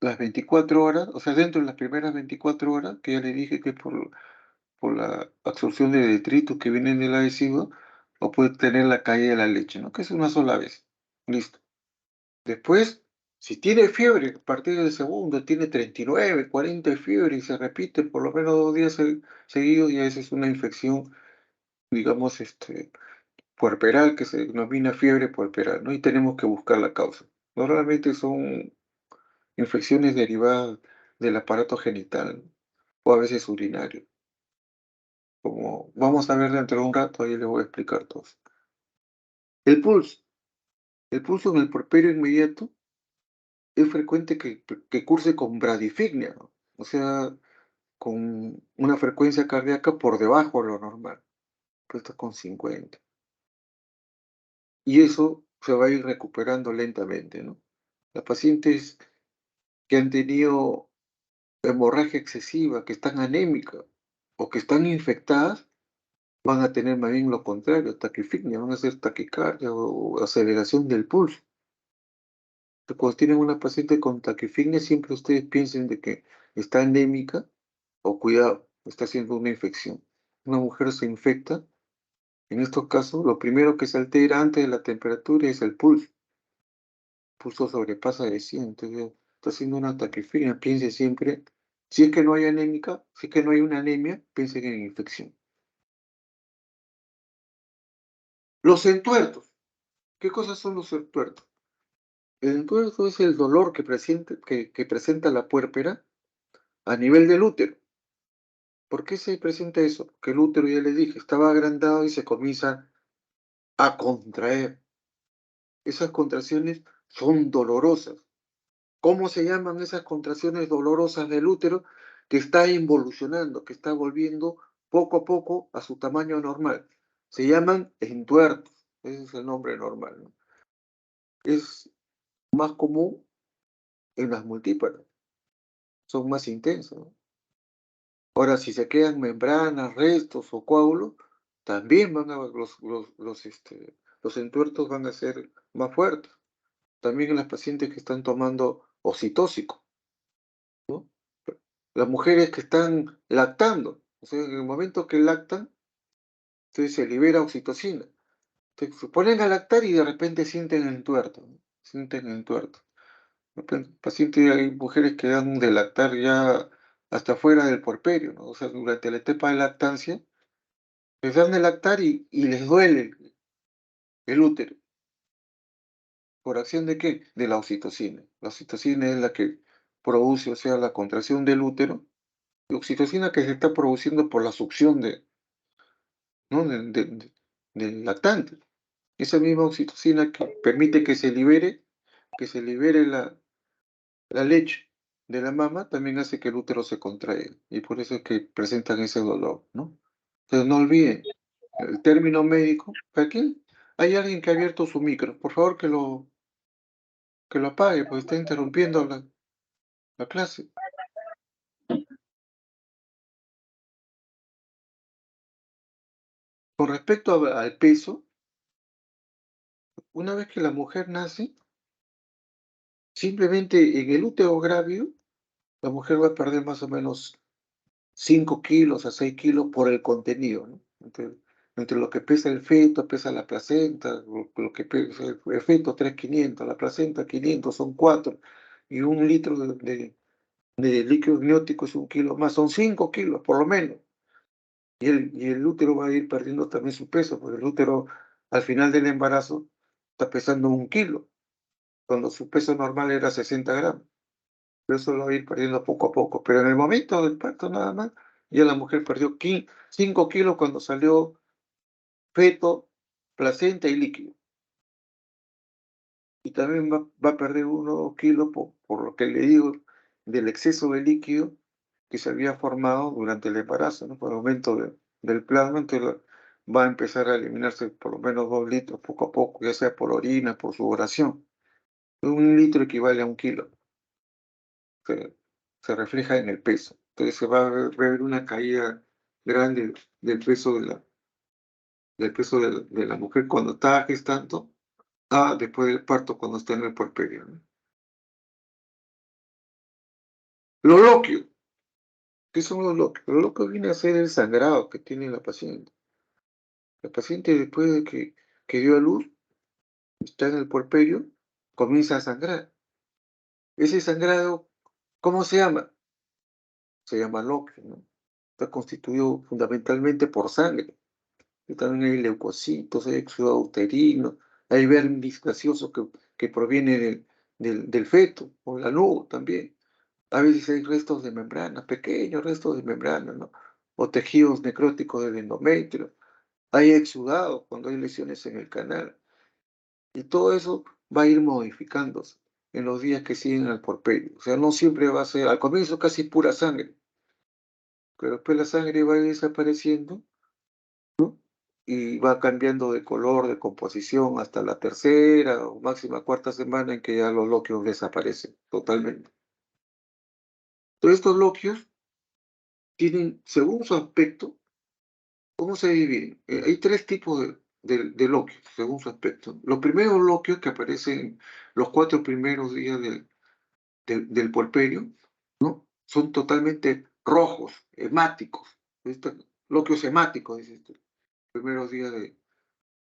las 24 horas, o sea, dentro de las primeras 24 horas, que ya le dije que es por la absorción de detritos que vienen del adhesivo, o puede tener la caída de la leche, ¿no? Que es una sola vez. Listo. Después, si tiene fiebre, a partir del segundo, tiene 39, 40 de fiebre y se repite por lo menos 2 días seguidos, y esa es una infección, digamos, puerperal, que se denomina fiebre puerperal, ¿no? Y tenemos que buscar la causa. Normalmente son infecciones derivadas del aparato genital, ¿no? O a veces urinario. Como vamos a ver dentro de un rato, ahí les voy a explicar todo. El pulso. El pulso en el puerperio inmediato es frecuente que curse con bradifignia, ¿no? O sea, con una frecuencia cardíaca por debajo de lo normal, puesta con 50. Y eso se va a ir recuperando lentamente, ¿no? Las pacientes que han tenido hemorragia excesiva, que están anémicas o que están infectadas, van a tener más bien lo contrario, taquifignia, van a hacer taquicardia o aceleración del pulso. Cuando tienen una paciente con taquifignia, siempre ustedes piensen de que está anémica o cuidado, está haciendo una infección. Una mujer se infecta, en estos casos, lo primero que se altera antes de la temperatura es el pulso. El pulso sobrepasa de 100, entonces está haciendo una taquifignia. Piense siempre, si es que no hay anémica, si es que no hay una anemia, piensen en infección. Los entuertos. ¿Qué cosas son los entuertos? El entuerto es el dolor que presenta la puérpera a nivel del útero. ¿Por qué se presenta eso? Porque el útero, ya le dije, estaba agrandado y se comienza a contraer. Esas contracciones son dolorosas. ¿Cómo se llaman esas contracciones dolorosas del útero? Que está involucionando, que está volviendo poco a poco a su tamaño normal. Se llaman entuertos. Ese es el nombre normal, ¿no? Es más común en las multíparas, son más intensos, ¿no? Ahora, si se quedan membranas, restos o coágulos, también van a los entuertos van a ser más fuertes. También en las pacientes que están tomando oxitóxico, ¿no? Las mujeres que están lactando, o sea, en el momento que lactan, entonces se libera oxitocina. Entonces, se ponen a lactar y de repente sienten el tuerto, ¿no? Sienten el tuerto. De repente, pacientes, hay mujeres que dan de lactar ya hasta fuera del puerperio, ¿no? O sea, durante la etapa de lactancia, les dan de lactar y les duele el útero. ¿Por acción de qué? De la oxitocina. La oxitocina es la que produce, o sea, la contracción del útero. La oxitocina que se está produciendo por la succión ¿no? Del lactante. Esa misma oxitocina que permite que se libere la leche. de la mama también hace que el útero se contraiga, y por eso es que presentan ese dolor, ¿no? Entonces, no olviden, el término médico, aquí hay alguien que ha abierto su micro, por favor que lo apague, porque está interrumpiendo la clase. Con respecto al peso, una vez que la mujer nace, simplemente en el útero grávido, la mujer va a perder más o menos 5 kilos a 6 kilos por el contenido, ¿no? Entre lo que pesa el feto, pesa la placenta, lo que pesa el feto, 3.500, la placenta 500, son 4, y 1 litro de líquido amniótico es 1 kilo más, son 5 kilos por lo menos. Y el útero va a ir perdiendo también su peso, porque el útero al final del embarazo está pesando 1 kilo, cuando su peso normal era 60 gramos. Pero eso lo va a ir perdiendo poco a poco. Pero en el momento del parto nada más, ya la mujer perdió 5 kilos cuando salió feto, placenta y líquido. Y también va a perder 1 o 2 kilos por lo que le digo del exceso de líquido que se había formado durante el embarazo, ¿no? Por el aumento del plasma, entonces va a empezar a eliminarse por lo menos 2 litros poco a poco, ya sea por orina, por sudoración. 1 litro equivale a 1 kilo. Se, se refleja en el peso. Entonces se va a ver una caída grande del peso de la mujer cuando está gestando, después del parto, cuando está en el puerperio, ¿no? Los loquios. ¿Qué son los loquios? Los loquios viene a ser el sangrado que tiene la paciente. La paciente, después de que dio a luz, está en el puerperio, comienza a sangrar. Ese sangrado, ¿cómo se llama? Se llama loquio, ¿no? Está constituido fundamentalmente por sangre. Y también hay leucocitos, hay exudado uterino, hay vermis gaseoso que proviene del feto, o la nube también. A veces hay restos de membrana, pequeños restos de membrana, ¿no? O tejidos necróticos del endometrio. Hay exudado cuando hay lesiones en el canal. Y todo eso va a ir modificándose en los días que siguen al porperio. O sea, no siempre va a ser, al comienzo casi pura sangre, pero después la sangre va a ir desapareciendo, ¿no? Y va cambiando de color, de composición, hasta la tercera o máxima cuarta semana en que ya los loquios desaparecen totalmente. Todos estos loquios tienen, según su aspecto, ¿cómo se dividen? Hay 3 tipos de loquios, según su aspecto. Los primeros loquios que aparecen los 4 primeros días del puerperio, ¿no? Son totalmente rojos, hemáticos. Loquios hemáticos, dice esto, primeros días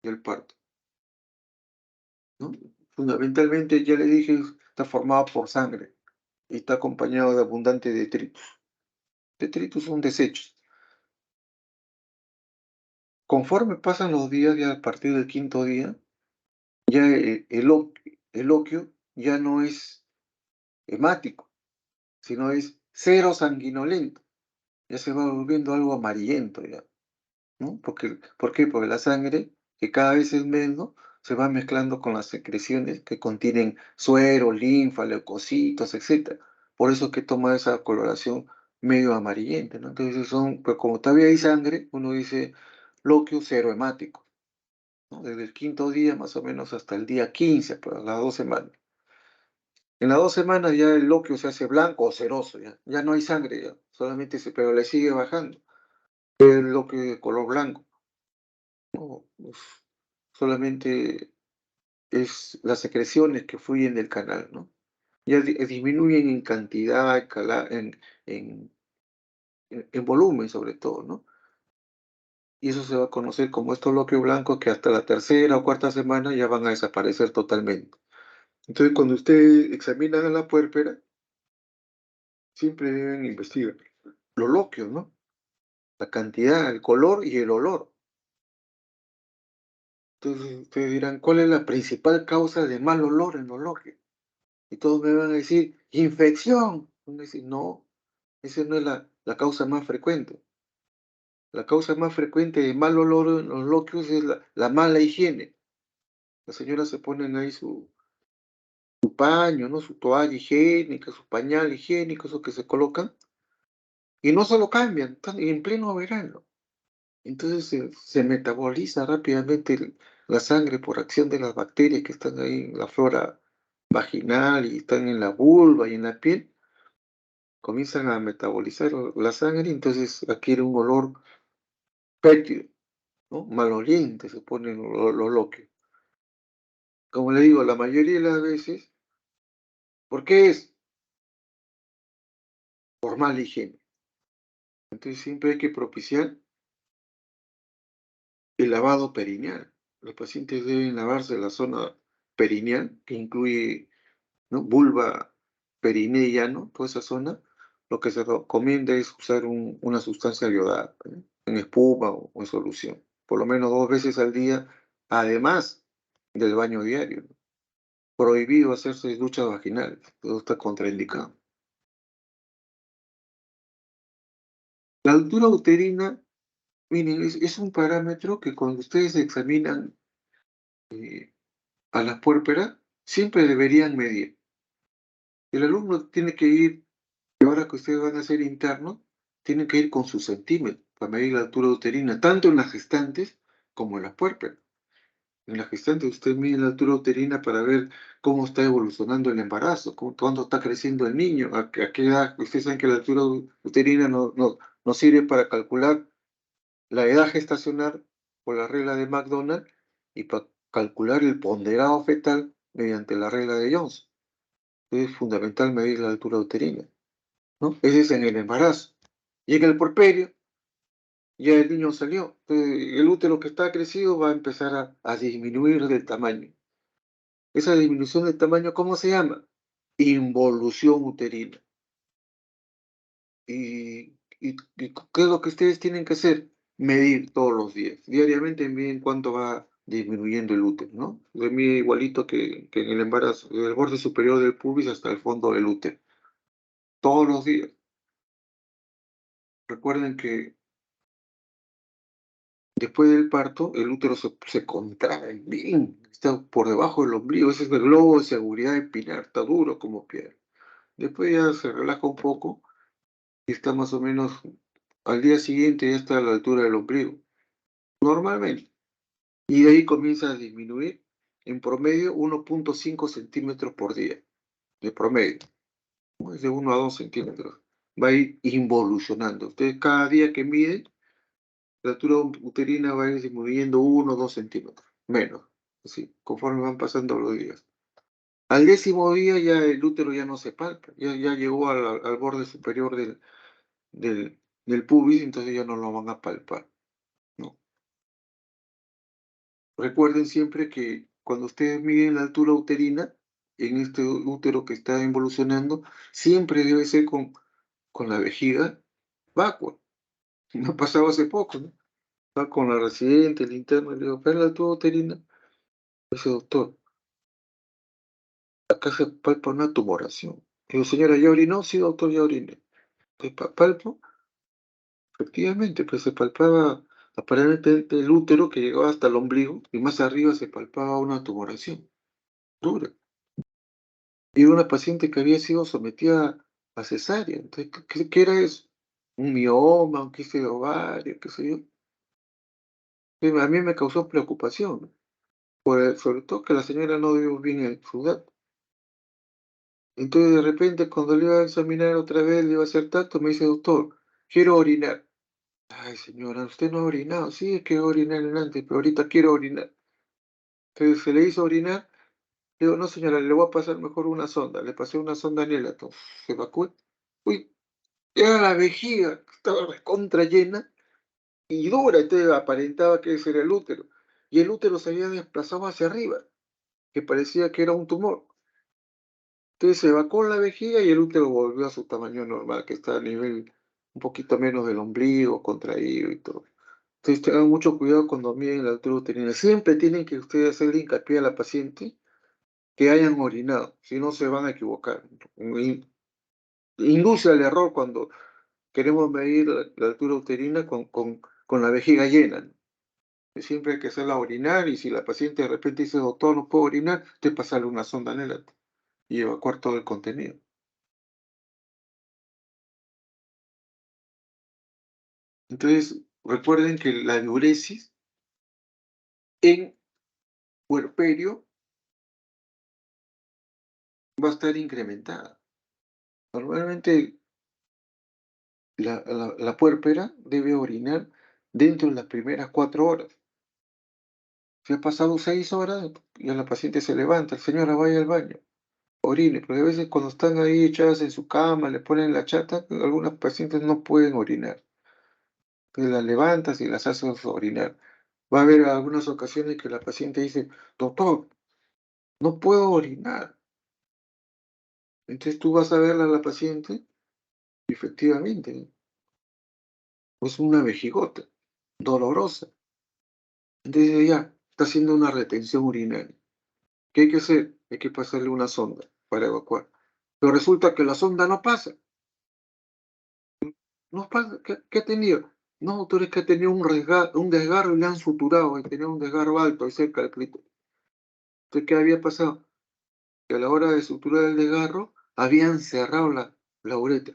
del parto, ¿no? Fundamentalmente, ya le dije, está formado por sangre y está acompañado de abundante detritus. Detritus son desechos. Conforme pasan los días, ya a partir del quinto día, ya el oquio ya no es hemático, sino es cero sanguinolento. Ya se va volviendo algo amarillento ya, ¿no? ¿Por qué? Porque la sangre, que cada vez es menos, se va mezclando con las secreciones que contienen suero, linfa, leucocitos, etcétera. Por eso que toma esa coloración medio amarillenta, ¿no? Entonces pues como todavía hay sangre, uno dice loquio cero hemático, ¿no? Desde el quinto día más o menos hasta el día 15, pues las 2 semanas. En las 2 semanas ya el loquio se hace blanco o ceroso, ya no hay sangre, ya, pero le sigue bajando. El loquio de color blanco, ¿no? Solamente es las secreciones que fluyen del canal, ¿no? Ya disminuyen en cantidad, en, en volumen sobre todo, ¿no? Y eso se va a conocer como estos loquios blancos que hasta la tercera o cuarta semana ya van a desaparecer totalmente. Entonces, cuando ustedes examinan a la puérpera, siempre deben investigar los loquios, ¿no? La cantidad, el color y el olor. Entonces, ustedes dirán, ¿cuál es la principal causa de mal olor en los loquios? Y todos me van a decir, infección. Van a decir, no, esa no es la causa más frecuente. La causa más frecuente de mal olor en los loquios es la mala higiene. Las señoras se ponen ahí su paño, ¿no? Su toalla higiénica, su pañal higiénico, eso que se colocan, y no se lo cambian, están en pleno verano. Entonces se metaboliza rápidamente la sangre por acción de las bacterias que están ahí en la flora vaginal y están en la vulva y en la piel, comienzan a metabolizar la sangre y entonces adquiere un olor fétido, ¿no? Maloliente se ponen los loquios. Como le digo, la mayoría de las veces, ¿por qué es? Por mala higiene. Entonces siempre hay que propiciar el lavado perineal. Los pacientes deben lavarse la zona perineal, que incluye, ¿no? Vulva, perineo y ano, toda esa zona. Lo que se recomienda es usar una sustancia iodada, ¿no? En espuma o en solución, por lo menos 2 veces al día, además del baño diario, ¿no? Prohibido hacerse duchas vaginales, todo está contraindicado. La altura uterina, miren, es un parámetro que cuando ustedes examinan a las puérperas, siempre deberían medir. El alumno tiene que ir, y ahora que ustedes van a ser internos, tienen que ir con sus centímetros para medir la altura uterina, tanto en las gestantes como en las puérperas. En las gestantes usted mide la altura uterina para ver cómo está evolucionando el embarazo, cuándo está creciendo el niño, a qué edad. Ustedes saben que la altura uterina no sirve para calcular la edad gestacional por la regla de McDonald y para calcular el ponderado fetal mediante la regla de Johnson. Es fundamental medir la altura uterina, ¿no? Ese es en el embarazo. Y en el puerperio, ya el niño salió. Entonces, el útero que está crecido va a empezar a disminuir del tamaño. Esa disminución del tamaño, ¿cómo se llama? Involución uterina. ¿Y qué es lo que ustedes tienen que hacer? Medir todos los días. Diariamente miden cuánto va disminuyendo el útero, ¿no? Se mide igualito que en el embarazo, desde el borde superior del pubis hasta el fondo del útero. Todos los días. Recuerden que después del parto, el útero se contrae bien, está por debajo del ombligo, ese es el globo de seguridad epinar, está duro como piedra. Después ya se relaja un poco y está más o menos al día siguiente ya está a la altura del ombligo, normalmente. Y de ahí comienza a disminuir en promedio 1,5 centímetros por día, de promedio, ¿no? Es de 1 a 2 centímetros. Va a ir involucionando. Ustedes cada día que miden, la altura uterina va a ir disminuyendo 1 o 2 centímetros, menos, así, conforme van pasando los días. Al 10.º día ya el útero ya no se palpa, ya llegó al borde superior del pubis, entonces ya no lo van a palpar, ¿no? Recuerden siempre que cuando ustedes miden la altura uterina, en este útero que está involucionando, siempre debe ser con la vejiga vacua. Me ha pasado hace poco, ¿no? Estaba con la residente, el interno, y le digo, ¿pero la altura uterina? Dice, doctor, acá se palpa una tumoración. Digo, señora, ¿ya orinó? Sí, doctor, ya oriné. Pues palpo, efectivamente, pues se palpaba aparentemente el útero que llegaba hasta el ombligo y más arriba se palpaba una tumoración dura. Y era una paciente que había sido sometida a cesárea. Entonces, ¿qué era eso? Un mioma, un quiste de ovario, qué sé yo. A mí me causó preocupación, ¿no? Sobre todo que la señora no dio bien su dato. Entonces, de repente, cuando le iba a examinar otra vez, le iba a hacer tacto, me dice, doctor, quiero orinar. Ay, señora, usted no ha orinado. Sí, es que orinar antes, pero ahorita quiero orinar. Entonces, se le hizo orinar. Le digo, no, señora, le voy a pasar mejor una sonda. Le pasé una sonda Nelaton. Se evacuó. Uy, era la vejiga, que estaba recontra llena y dura, entonces aparentaba que ese era el útero. Y el útero se había desplazado hacia arriba, que parecía que era un tumor. Entonces se evacuó la vejiga y el útero volvió a su tamaño normal, que está a nivel un poquito menos del ombligo, contraído y todo. Entonces tengan mucho cuidado cuando miden la altura uterina. Siempre tienen que ustedes hacerle hincapié a la paciente que hayan orinado, si no se van a equivocar. Induce al error cuando queremos medir la altura uterina con la vejiga llena, ¿no? Que siempre hay que hacerla orinar y si la paciente de repente dice, doctor, no puedo orinar, te pasarle una sonda en el acto. y evacuar todo el contenido. Entonces, recuerden que la diuresis en puerperio va a estar incrementada. Normalmente la puérpera debe orinar dentro de las primeras 4 horas. Si ha pasado 6 horas, ya la paciente se levanta, señora, vaya al baño, orine, porque a veces cuando están ahí echadas en su cama, le ponen la chata, algunas pacientes no pueden orinar. Entonces las levantas y las haces orinar. Va a haber algunas ocasiones que la paciente dice, doctor, no puedo orinar. Entonces tú vas a verla a la paciente, y efectivamente, es una vejigota, dolorosa. Entonces ya está haciendo una retención urinaria. ¿Qué hay que hacer? Hay que pasarle una sonda para evacuar. Pero resulta que la sonda no pasa. No pasa. ¿Qué ha tenido? No, doctor, es que ha tenido un desgarro y le han suturado, y tenía un desgarro alto ahí cerca del clítoris. Entonces, ¿qué había pasado? Que a la hora de suturar el desgarro, habían cerrado la uretra.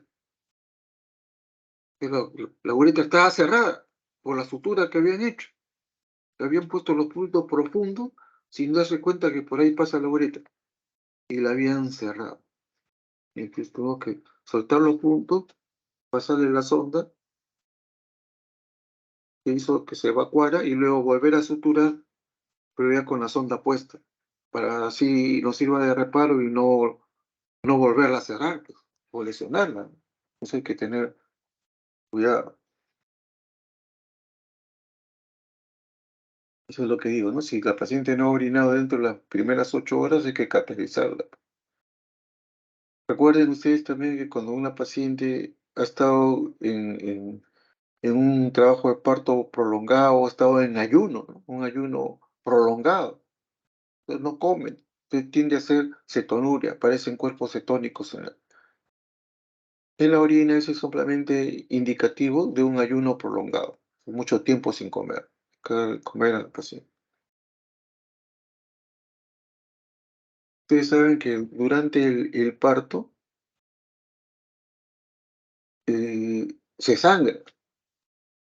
Que la uretra estaba cerrada por la sutura que habían hecho. Le habían puesto los puntos profundos sin darse cuenta que por ahí pasa la uretra. Y la habían cerrado. Y entonces tuvo que soltar los puntos, pasarle la sonda, que hizo que se evacuara y luego volver a suturar, pero ya con la sonda puesta, para así nos sirva de reparo y no volverla a cerrar, pues, o lesionarla. Eso hay que tener cuidado. Eso es lo que digo, ¿no? Si la paciente no ha orinado dentro de las primeras 8 horas, hay que cateterizarla. Recuerden ustedes también que cuando una paciente ha estado en un trabajo de parto prolongado o ha estado en ayuno, ¿no? Un ayuno prolongado, entonces no comen, entonces tiende a ser cetonuria, aparecen cuerpos cetónicos en la orina. Eso es simplemente indicativo de un ayuno prolongado, mucho tiempo sin comer, comer al paciente. Ustedes saben que durante el parto eh, se sangra,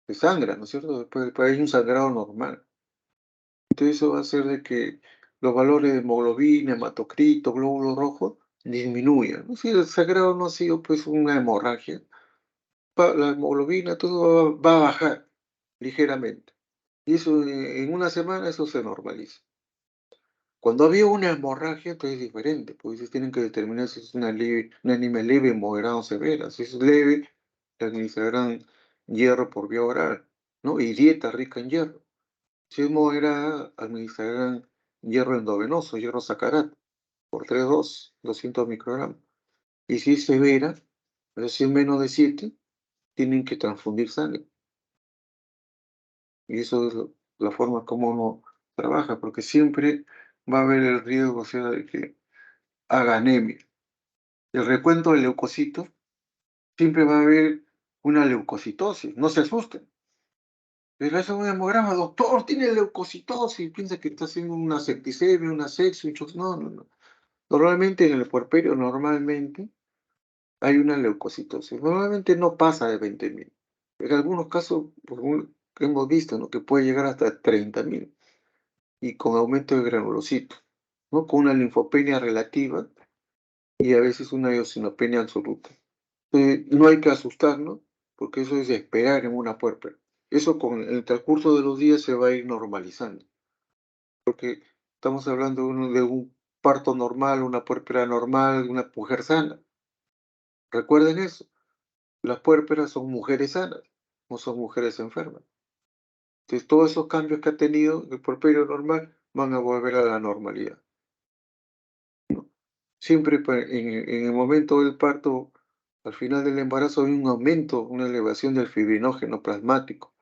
se sangra, ¿no es cierto? Después hay un sangrado normal. Entonces eso va a hacer de que los valores de hemoglobina, hematocrito, glóbulos rojos disminuyan, ¿no? Si el sangrado no ha sido pues una hemorragia, la hemoglobina todo va a bajar ligeramente. Y eso en una semana eso se normaliza. Cuando había una hemorragia, entonces es diferente, pues ellos tienen que determinar si es una anemia leve, moderada o severa. Si es leve, le administrarán hierro por vía oral, ¿no? Y dieta rica en hierro. Si es moderada, administrarán hierro endovenoso, hierro sacarato, por 3 dosis, 200 microgramos. Y si es severa, es decir, menos de 7, tienen que transfundir sangre. Y eso es la forma como uno trabaja, porque siempre va a haber el riesgo, o sea, de que haga anemia. El recuento de leucocitos, siempre va a haber una leucocitosis, no se asusten. Pero eso es un hemograma, doctor, tiene leucocitosis, piensa que está haciendo una septicemia, una sepsis, no, no, no. Normalmente en el puerperio, normalmente hay una leucocitosis. Normalmente no pasa de 20.000. En algunos casos, que hemos visto, ¿no? Que puede llegar hasta 30.000 y con aumento de granulocitos, ¿no? Con una linfopenia relativa y a veces una eosinopenia absoluta. No hay que asustarnos, porque eso es de esperar en una puerpera. Eso con el transcurso de los días se va a ir normalizando, porque estamos hablando de un parto normal, una puérpera normal, una mujer sana. Recuerden eso, las puérperas son mujeres sanas, no son mujeres enfermas. Entonces, todos esos cambios que ha tenido el puerperio normal van a volver a la normalidad, ¿no? Siempre en el momento del parto, al final del embarazo, hay un aumento, una elevación del fibrinógeno plasmático.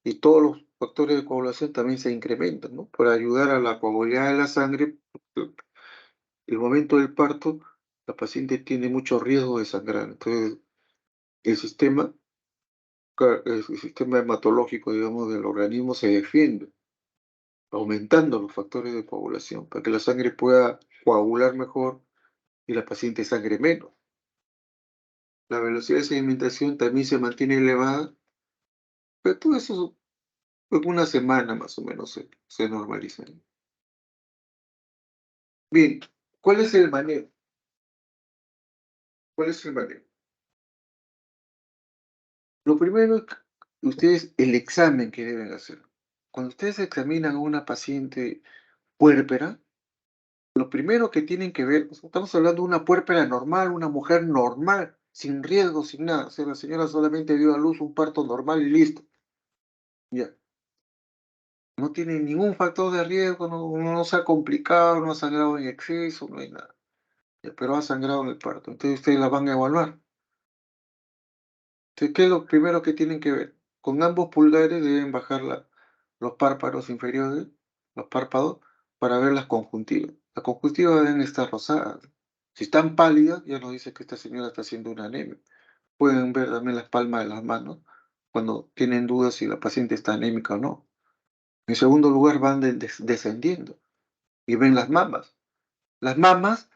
Y todos los factores de coagulación también se incrementan, ¿no? Para ayudar a la coagulación de la sangre. El momento del parto, la paciente tiene mucho riesgo de sangrar. Entonces, el sistema, el sistema hematológico, digamos, del organismo se defiende, aumentando los factores de coagulación, para que la sangre pueda coagular mejor y la paciente sangre menos. La velocidad de sedimentación también se mantiene elevada, pero todo eso en una semana más o menos se normaliza. Bien, ¿cuál es el manejo? ¿Cuál es el manejo? Lo primero es ustedes el examen que deben hacer. Cuando ustedes examinan a una paciente puérpera, lo primero que tienen que ver, estamos hablando de una puérpera normal, una mujer normal, sin riesgo, sin nada. O sea, la señora solamente dio a luz un parto normal y listo. Ya. No tiene ningún factor de riesgo, no se ha complicado, no ha sangrado en exceso, no hay nada. Ya, pero ha sangrado en el parto. Entonces ustedes la van a evaluar. Entonces, ¿qué es lo primero que tienen que ver? Con ambos pulgares deben bajar los párpados inferiores, los párpados, para ver las conjuntivas. Las conjuntivas deben estar rosadas. Si están pálidas, ya nos dice que esta señora está haciendo una anemia. Pueden ver también las palmas de las manos cuando tienen dudas si la paciente está anémica o no. En segundo lugar, van descendiendo y ven las mamas. Las mamas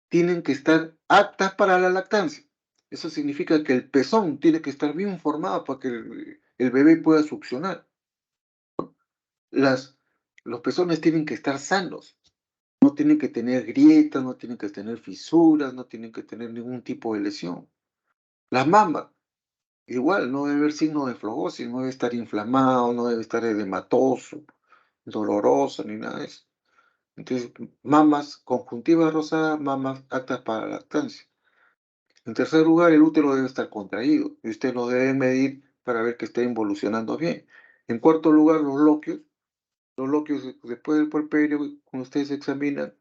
tienen que estar aptas para la lactancia. Eso significa que el pezón tiene que estar bien formado para que el bebé pueda succionar. Las, los pezones tienen que estar sanos, no tienen que tener grietas, no tienen que tener fisuras, no tienen que tener ningún tipo de lesión. Las mamas, igual, no debe haber signo de flogosis, no debe estar inflamado, no debe estar edematoso, doloroso, ni nada de eso. Entonces, mamas conjuntiva rosada, mamas aptas para la lactancia. En tercer lugar, el útero debe estar contraído y usted lo debe medir para ver que esté involucionando bien. En cuarto lugar, los loquios después del puerperio, cuando ustedes examinan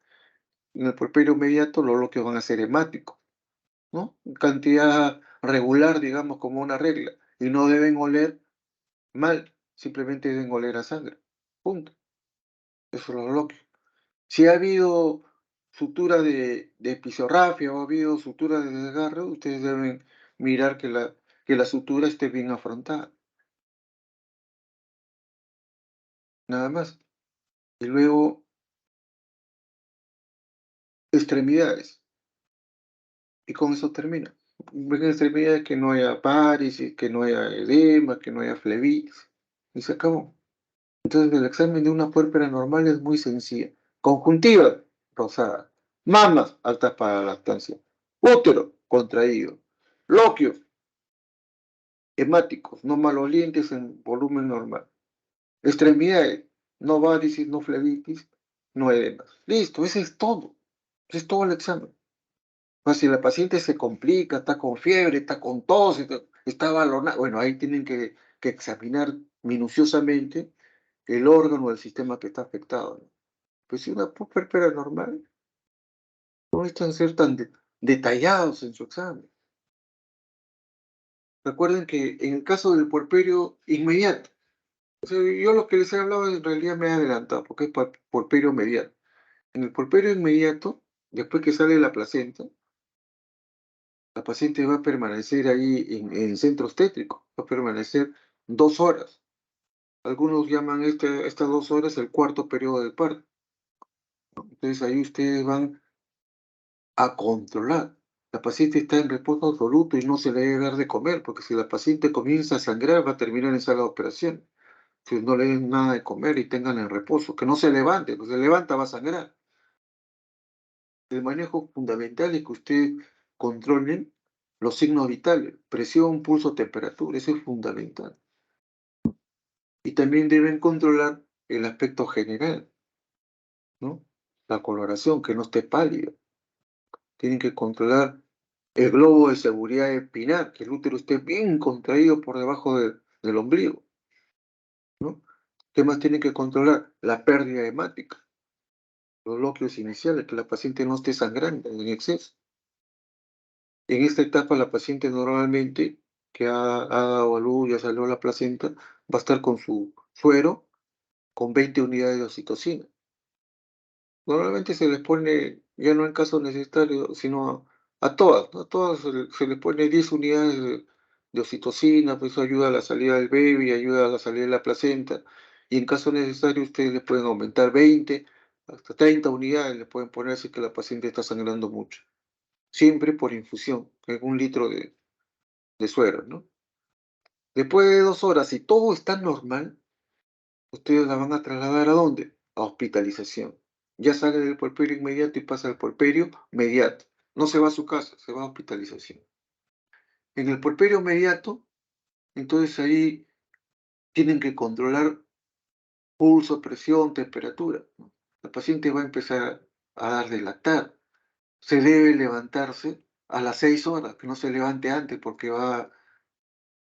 en el puerperio inmediato, los loquios van a ser hemáticos, ¿no? Cantidad regular, digamos, como una regla, y no deben oler mal, simplemente deben oler a sangre. Punto. Eso es los loquios. Si ha habido sutura de episorrafia o ha habido sutura de desgarro, ustedes deben mirar que la sutura esté bien afrontada, nada más. Y luego, extremidades. Y con eso termina. Ven extremidades que no haya parálisis, que no haya edema, que no haya flebitis. Y se acabó. Entonces, el examen de una puérpera normal es muy sencilla. Conjuntiva, rosada. Mamas, altas para la lactancia. Útero, contraído. Loquios, hemáticos, no malolientes en volumen normal. Extremidades, no varices, no flebitis, no edemas. Listo, ese es todo. Ese es todo el examen. Pues si la paciente se complica, está con fiebre, está con tos, está balonada, bueno, ahí tienen que examinar minuciosamente el órgano o el sistema que está afectado, ¿no? Pues si una puérpera normal, no necesitan ser tan detallados en su examen. Recuerden que en el caso del puerperio inmediato, o sea, yo lo que les he hablado en realidad me he adelantado, porque es puerperio mediato. En el puerperio inmediato, después que sale la placenta, la paciente va a permanecer ahí en centro obstétrico, va a permanecer 2 horas. Algunos llaman estas 2 horas el cuarto periodo del parto. Entonces ahí ustedes van a controlar. La paciente está en reposo absoluto y no se le debe dar de comer, porque si la paciente comienza a sangrar va a terminar en sala de operación. Si no le den nada de comer y tengan en reposo, que no se levante, porque se levanta va a sangrar. El manejo fundamental es que ustedes controlen los signos vitales, presión, pulso, temperatura, eso es fundamental. Y también deben controlar el aspecto general, ¿no? La coloración, que no esté pálida. Tienen que controlar el globo de seguridad epinar, que el útero esté bien contraído por debajo del ombligo, ¿no? ¿Qué más tienen que controlar? La pérdida hemática, los bloqueos iniciales, que la paciente no esté sangrando en exceso. En esta etapa la paciente normalmente que ha dado a luz, ya salió la placenta, va a estar con su suero con 20 unidades de oxitocina. Normalmente se les pone, ya no en caso necesario, sino a todas, ¿no? A todas se les pone 10 unidades de oxitocina, pues eso ayuda a la salida del baby, ayuda a la salida de la placenta, y en caso necesario ustedes le pueden aumentar 20, hasta 30 unidades le pueden poner si que la paciente está sangrando mucho. siempre por infusión, en 1 litro de suero, ¿no? Después de 2 horas, si todo está normal, ustedes la van a trasladar ¿a dónde? A hospitalización. Ya sale del puerperio inmediato y pasa al puerperio mediato. No se va a su casa, se va a hospitalización. En el puerperio mediato, entonces ahí tienen que controlar pulso, presión, temperatura, ¿no? La paciente va a empezar a dar de lactar. Se debe levantarse a las 6 horas, que no se levante antes porque va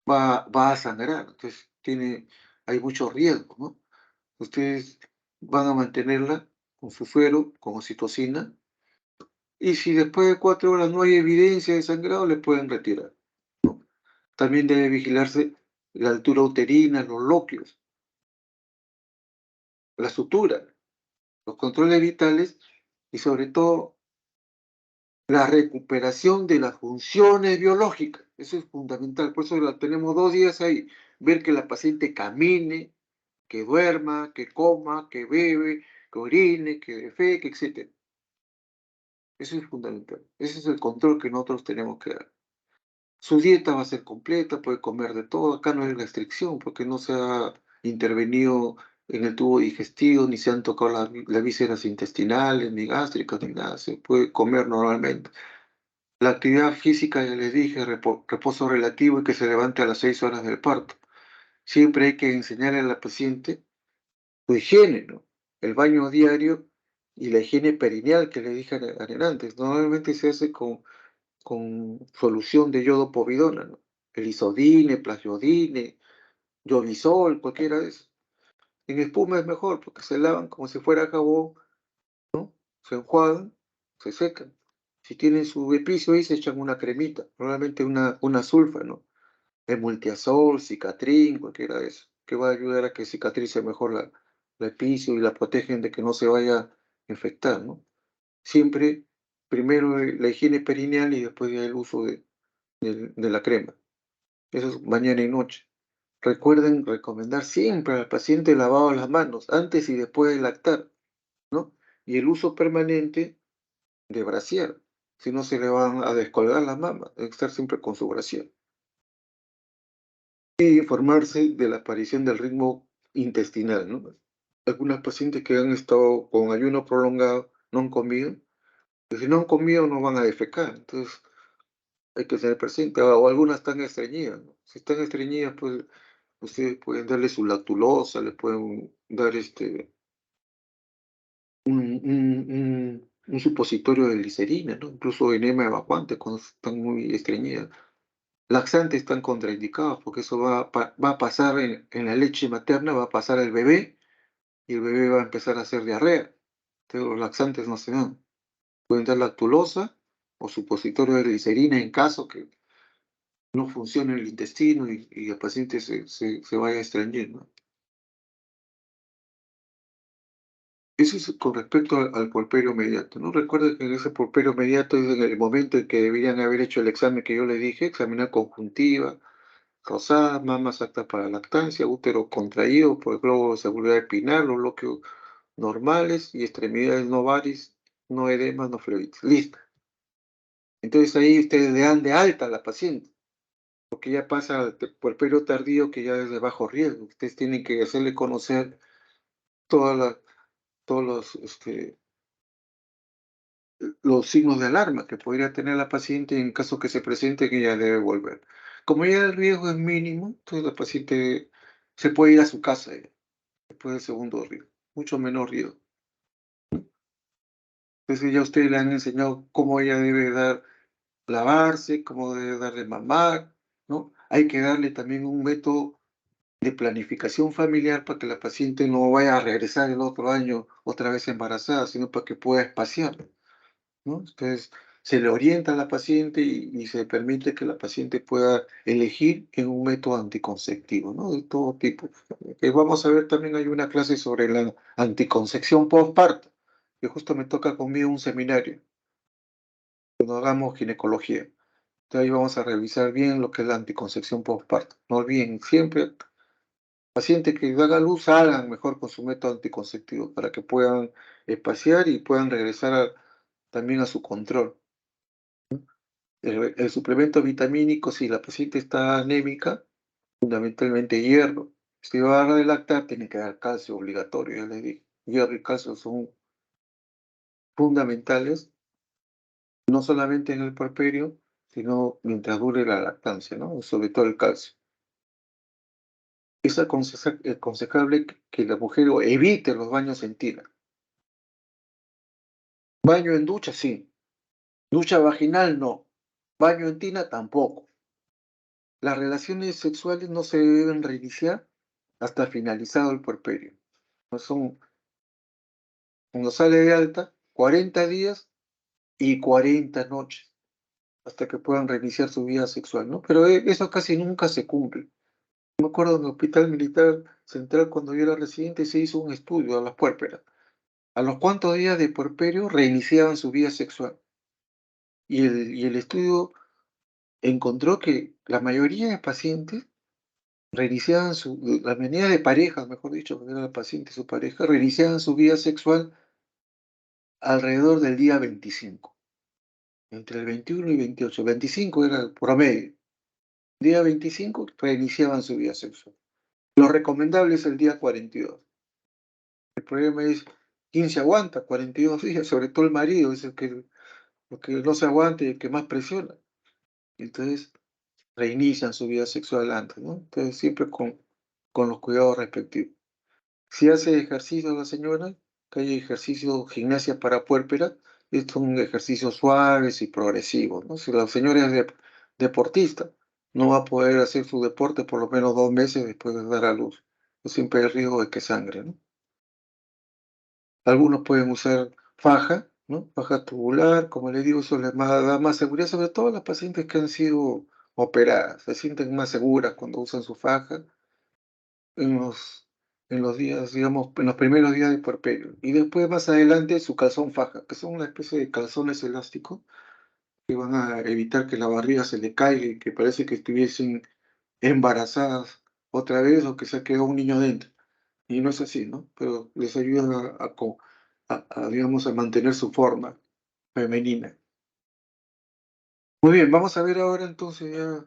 a sangrar. Entonces hay mucho riesgo, ¿no? Ustedes van a mantenerla con su suero, con oxitocina, y si después de 4 horas no hay evidencia de sangrado, le pueden retirar, ¿no? También debe vigilarse la altura uterina, los loquios, la sutura, los controles vitales y sobre todo la recuperación de las funciones biológicas. Eso es fundamental. Por eso la tenemos 2 días ahí. Ver que la paciente camine, que duerma, que coma, que bebe, que orine, que defeque, etc. Eso es fundamental. Ese es el control que nosotros tenemos que dar. Su dieta va a ser completa, puede comer de todo. Acá no hay restricción porque no se ha intervenido en el tubo digestivo, ni se han tocado las vísceras intestinales, ni gástricas, ni nada. Se puede comer normalmente. La actividad física, ya les dije, reposo relativo y que se levante a las 6 horas del parto. Siempre hay que enseñarle a la paciente su higiene, ¿no? El baño diario y la higiene perineal que le dije antes. Normalmente se hace con solución de yodo povidona, ¿no? El isodine, plasmodine, yodisol, cualquiera de esos. En espuma es mejor porque se lavan como si fuera jabón, se enjuagan, se secan. Si tienen su epicio ahí, se echan una cremita, normalmente una sulfa, ¿no? Emultiazol, Cicatrin, cualquiera de esos, que va a ayudar a que cicatrice mejor la epicio y la protegen de que no se vaya a infectar, ¿no? Siempre, primero la higiene perineal y después ya el uso de la crema. Eso es mañana y noche. Recuerden recomendar siempre al paciente el lavado de las manos, antes y después de lactar, ¿no? Y el uso permanente de brasier, si no se le van a descolgar las mamas, debe estar siempre con su brasier. Y informarse de la aparición del ritmo intestinal, ¿no? Algunas pacientes que han estado con ayuno prolongado no han comido, y si no han comido no van a defecar, entonces hay que tener presente, o algunas están estreñidas, ¿no? Si están estreñidas, pues ustedes pueden darle su lactulosa, le pueden dar un supositorio de glicerina, ¿no? Incluso enema evacuante cuando están muy estreñidas. Laxantes están contraindicados porque eso va a pasar en la leche materna, va a pasar al bebé y el bebé va a empezar a hacer diarrea. Entonces los laxantes no se dan. Pueden dar lactulosa o supositorio de glicerina en caso que no funcione el intestino y el paciente se vaya a estreñir, ¿no? Eso es con respecto al puerperio mediato, ¿no? Recuerden que en ese puerperio mediato es en el momento en que deberían haber hecho el examen que yo les dije, examinar conjuntiva, rosadas, mamas aptas para lactancia, útero contraído por el globo de seguridad espinal, los bloqueos normales y extremidades no varis, no edemas, no flebitis. Listo. Entonces ahí ustedes le dan de alta a la paciente, porque ya pasa por el periodo tardío que ya es de bajo riesgo. Ustedes tienen que hacerle conocer todas las, todos los signos de alarma que podría tener la paciente en caso que se presente que ella debe volver. Como ya el riesgo es mínimo, entonces la paciente se puede ir a su casa después del segundo riesgo, mucho menor riesgo. Entonces ya ustedes le han enseñado cómo ella debe lavarse, cómo debe dar de mamar, ¿no? Hay que darle también un método de planificación familiar para que la paciente no vaya a regresar el otro año otra vez embarazada, sino para que pueda espaciar, ¿no? Entonces se le orienta a la paciente y se permite que la paciente pueda elegir en un método anticonceptivo, ¿no? De todo tipo. Vamos a ver también, hay una clase sobre la anticoncepción postparto, que justo me toca conmigo un seminario, cuando hagamos ginecología. Entonces ahí vamos a revisar bien lo que es la anticoncepción postparto. No olviden, siempre pacientes que dan a luz hagan mejor con su método anticonceptivo para que puedan espaciar y puedan regresar también a su control. El suplemento vitamínico, si la paciente está anémica, fundamentalmente hierro. Si va a dar de lactar, tiene que dar calcio obligatorio, ya les dije. Hierro y calcio son fundamentales, no solamente en el puerperio, sino mientras dure la lactancia, ¿no? Sobre todo el calcio. Es aconsejable que la mujer evite los baños en tina. Baño en ducha, sí. Ducha vaginal, no. Baño en tina, tampoco. Las relaciones sexuales no se deben reiniciar hasta finalizado el puerperio. No son, cuando sale de alta, 40 días y 40 noches hasta que puedan reiniciar su vida sexual, ¿no? Pero eso casi nunca se cumple. Me acuerdo en el Hospital Militar Central, cuando yo era residente, se hizo un estudio a las puérperas. A los cuantos días de puerperio reiniciaban su vida sexual. Y el estudio encontró que la mayoría de pacientes reiniciaban la mayoría de parejas, mejor dicho, porque era la paciente y su pareja, reiniciaban su vida sexual alrededor del día 25, entre el 21 y 28. 25 era el promedio. Día 25 reiniciaban su vida sexual. Lo recomendable es el día 42. El problema es quién se aguanta 42 días, sobre todo el marido, es el que no se aguanta y el que más presiona. Entonces reinician su vida sexual antes, ¿no? Entonces siempre con los cuidados respectivos. Si hace ejercicio la señora, que hay ejercicio, gimnasia para puérpera, estos son ejercicios suaves y progresivos, ¿no? Si la señora es deportista, no va a poder hacer su deporte por lo menos 2 meses después de dar a luz. Pues siempre hay riesgo de que sangre, ¿no? Algunos pueden usar faja, ¿no? Faja tubular, como le digo, eso les da más seguridad, sobre todo a las pacientes que han sido operadas, se sienten más seguras cuando usan su faja en los días, digamos, en los primeros días de puerperio. Y después, más adelante, su calzón faja, que son una especie de calzones elásticos que van a evitar que la barriga se le caiga y que parece que estuviesen embarazadas otra vez o que se ha quedado un niño dentro. Y no es así, ¿no? Pero les ayudan digamos, a mantener su forma femenina. Muy bien, vamos a ver ahora entonces, ya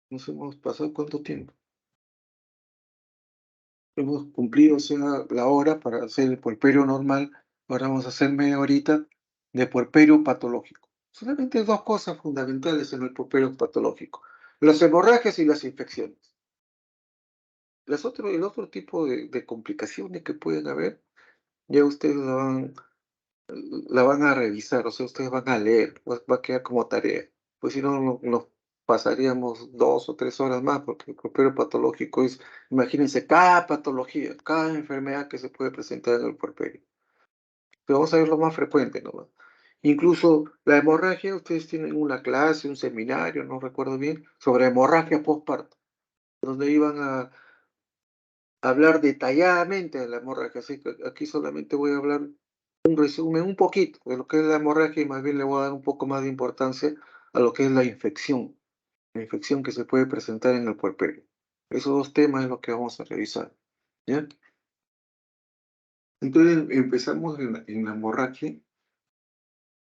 nos hemos pasado cuánto tiempo. Hemos cumplido, o sea, la hora para hacer el puerperio normal. Ahora vamos a hacer media horita de puerperio patológico. Solamente dos cosas fundamentales en el puerperio patológico: las hemorragias y las infecciones. El otro tipo de complicaciones que pueden haber, ya ustedes la van a revisar, o sea, ustedes van a leer, va a quedar como tarea. Pues si no, nos pasaríamos 2 o 3 horas más, porque el puerperio patológico es, imagínense, cada patología, cada enfermedad que se puede presentar en el puerperio. Pero vamos a ver lo más frecuente nomás. Incluso la hemorragia, ustedes tienen una clase, un seminario, no recuerdo bien, sobre hemorragia postparto, donde iban a hablar detalladamente de la hemorragia. Así que aquí solamente voy a hablar un resumen, un poquito de lo que es la hemorragia, y más bien le voy a dar un poco más de importancia a lo que es la infección que se puede presentar en el puerperio. Esos dos temas es lo que vamos a revisar, ¿ya? Entonces empezamos en la hemorragia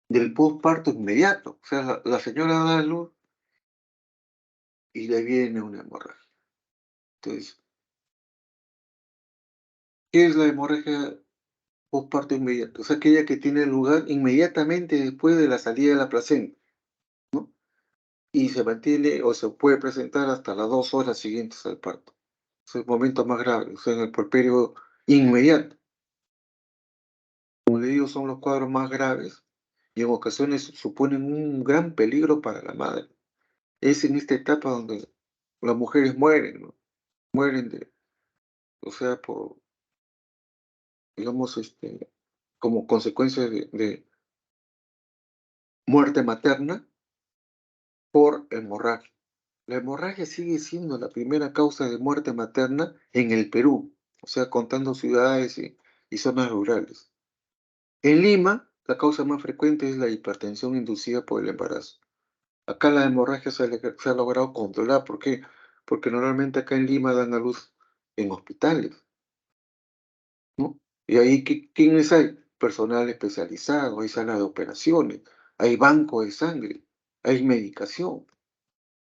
del postparto inmediato. O sea, la señora da a luz y le viene una hemorragia. Entonces, ¿qué es la hemorragia postparto inmediato? O sea, aquella que tiene lugar inmediatamente después de la salida de la placenta, ¿no? Y se mantiene o se puede presentar hasta las 2 horas siguientes al parto. Es el momento más grave, o sea, en el puerperio inmediato. Como le digo, son los cuadros más graves y en ocasiones suponen un gran peligro para la madre. Es en esta etapa donde las mujeres mueren, ¿no? Mueren o sea, digamos, como consecuencia de muerte materna por hemorragia. La hemorragia sigue siendo la primera causa de muerte materna en el Perú, o sea, contando ciudades y zonas rurales. En Lima, la causa más frecuente es la hipertensión inducida por el embarazo. Acá la hemorragia se ha logrado controlar. ¿Por qué? Porque normalmente acá en Lima dan a luz en hospitales, ¿no? Y ahí, ¿quiénes hay? Personal especializado, hay sala de operaciones, hay banco de sangre. hay medicación.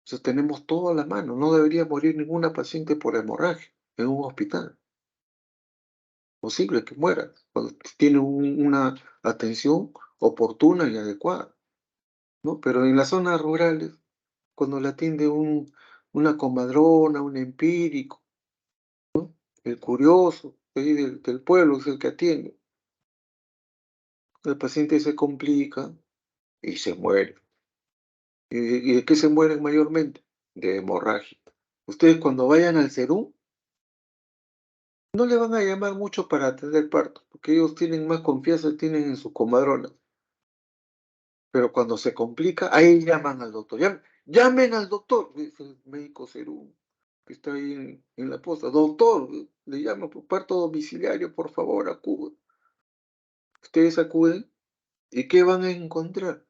Entonces tenemos todo a la mano. No debería morir ninguna paciente por hemorragia en un hospital. Posible que muera cuando tiene una atención oportuna y adecuada, ¿no? Pero en las zonas rurales, cuando la atiende una comadrona, un empírico, el curioso de ahí del pueblo es el que atiende, el paciente se complica y se muere. ¿Y de qué se mueren mayormente? De hemorragia. Ustedes cuando vayan al Serú, no le van a llamar mucho para atender parto, porque ellos tienen más confianza, tienen en su comadrona. Pero cuando se complica, ahí llaman al doctor. Llamen al doctor, dice el médico Serú, que está ahí en la posta. Doctor, le llaman por parto domiciliario, por favor, acude. Ustedes acuden y ¿qué van a encontrar?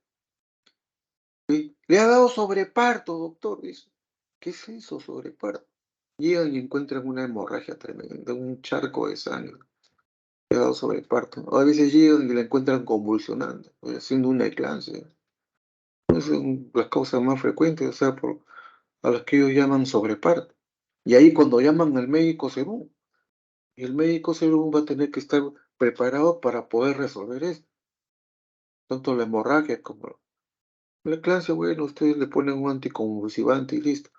¿Sí? Le ha dado sobreparto, doctor, dice. ¿Qué es eso, sobreparto? Llegan y encuentran una hemorragia tremenda, un charco de sangre. Le ha dado sobreparto. A veces llegan y la encuentran convulsionando, haciendo una eclampsia. Esas son las causas más frecuentes, o sea, a las que ellos llaman sobreparto. Y ahí cuando llaman al médico según, y el médico según va a tener que estar preparado para poder resolver esto, tanto la hemorragia como la eclampsia. Bueno, ustedes le ponen un anticonvulsivante y listo.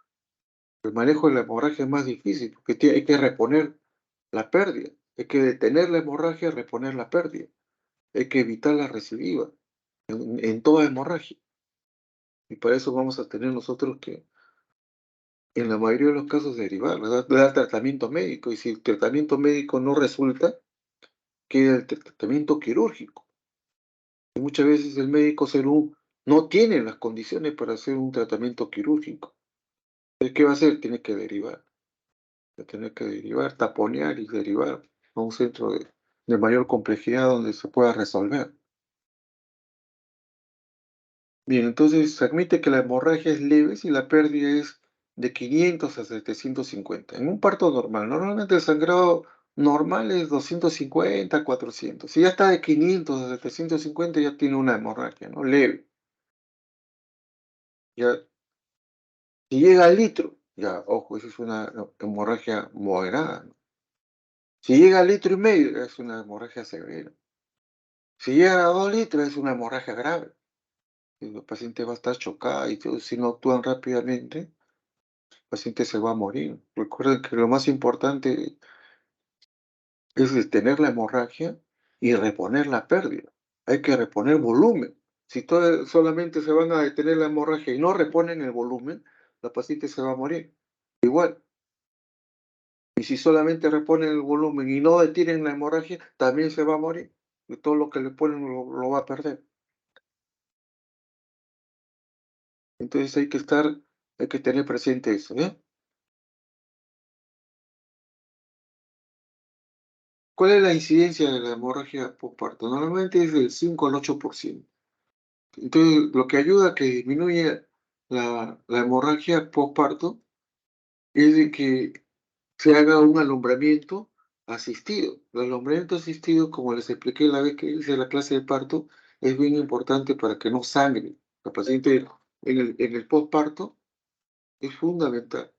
El manejo de la hemorragia es más difícil, porque hay que reponer la pérdida, hay que detener la hemorragia, reponer la pérdida, hay que evitar la recidiva en toda hemorragia. Y para eso vamos a tener nosotros que en la mayoría de los casos derivar, ¿verdad? Dar tratamiento médico, y si el tratamiento médico no resulta, queda el tratamiento quirúrgico. Y muchas veces el médico Serú no tiene las condiciones para hacer un tratamiento quirúrgico. Entonces, ¿qué va a hacer? Tiene que derivar, va a tener que derivar, taponear y derivar a un centro de mayor complejidad donde se pueda resolver. Bien, entonces se admite que la hemorragia es leve si la pérdida es de 500 a 750. En un parto normal, normalmente el sangrado normal es 250, 400. Si ya está de 500 a 750 ya tiene una hemorragia, ¿no? Leve. Ya, si llega al litro, ya, ojo, esa es una hemorragia moderada, ¿no? Si llega al litro y medio, ya es una hemorragia severa. Si llega a 2 litros, es una hemorragia grave. El paciente va a estar chocado y todo, si no actúan rápidamente paciente se va a morir. Recuerden que lo más importante es detener la hemorragia y reponer la pérdida. Hay que reponer volumen. Si solamente se van a detener la hemorragia y no reponen el volumen, la paciente se va a morir. Igual. Y si solamente reponen el volumen y no detienen la hemorragia, también se va a morir. Y todo lo que le ponen lo va a perder. Entonces hay que tener presente eso, ¿eh? ¿Cuál es la incidencia de la hemorragia postparto? Normalmente es del 5 al 8%. Entonces, lo que ayuda a que disminuya la hemorragia postparto es de que se haga un alumbramiento asistido. El alumbramiento asistido, como les expliqué la vez que hice la clase de parto, es bien importante para que no sangre. La paciente en el postparto es fundamental.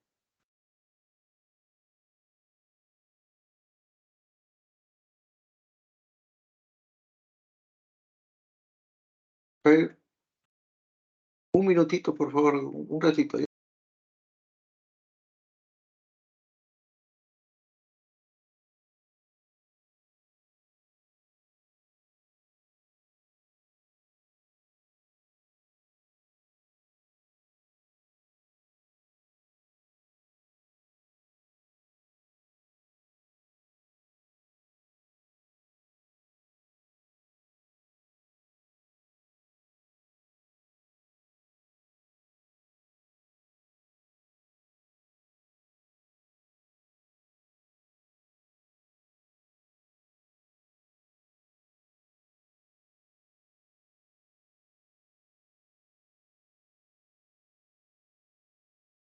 Un minutito, por favor, un ratito.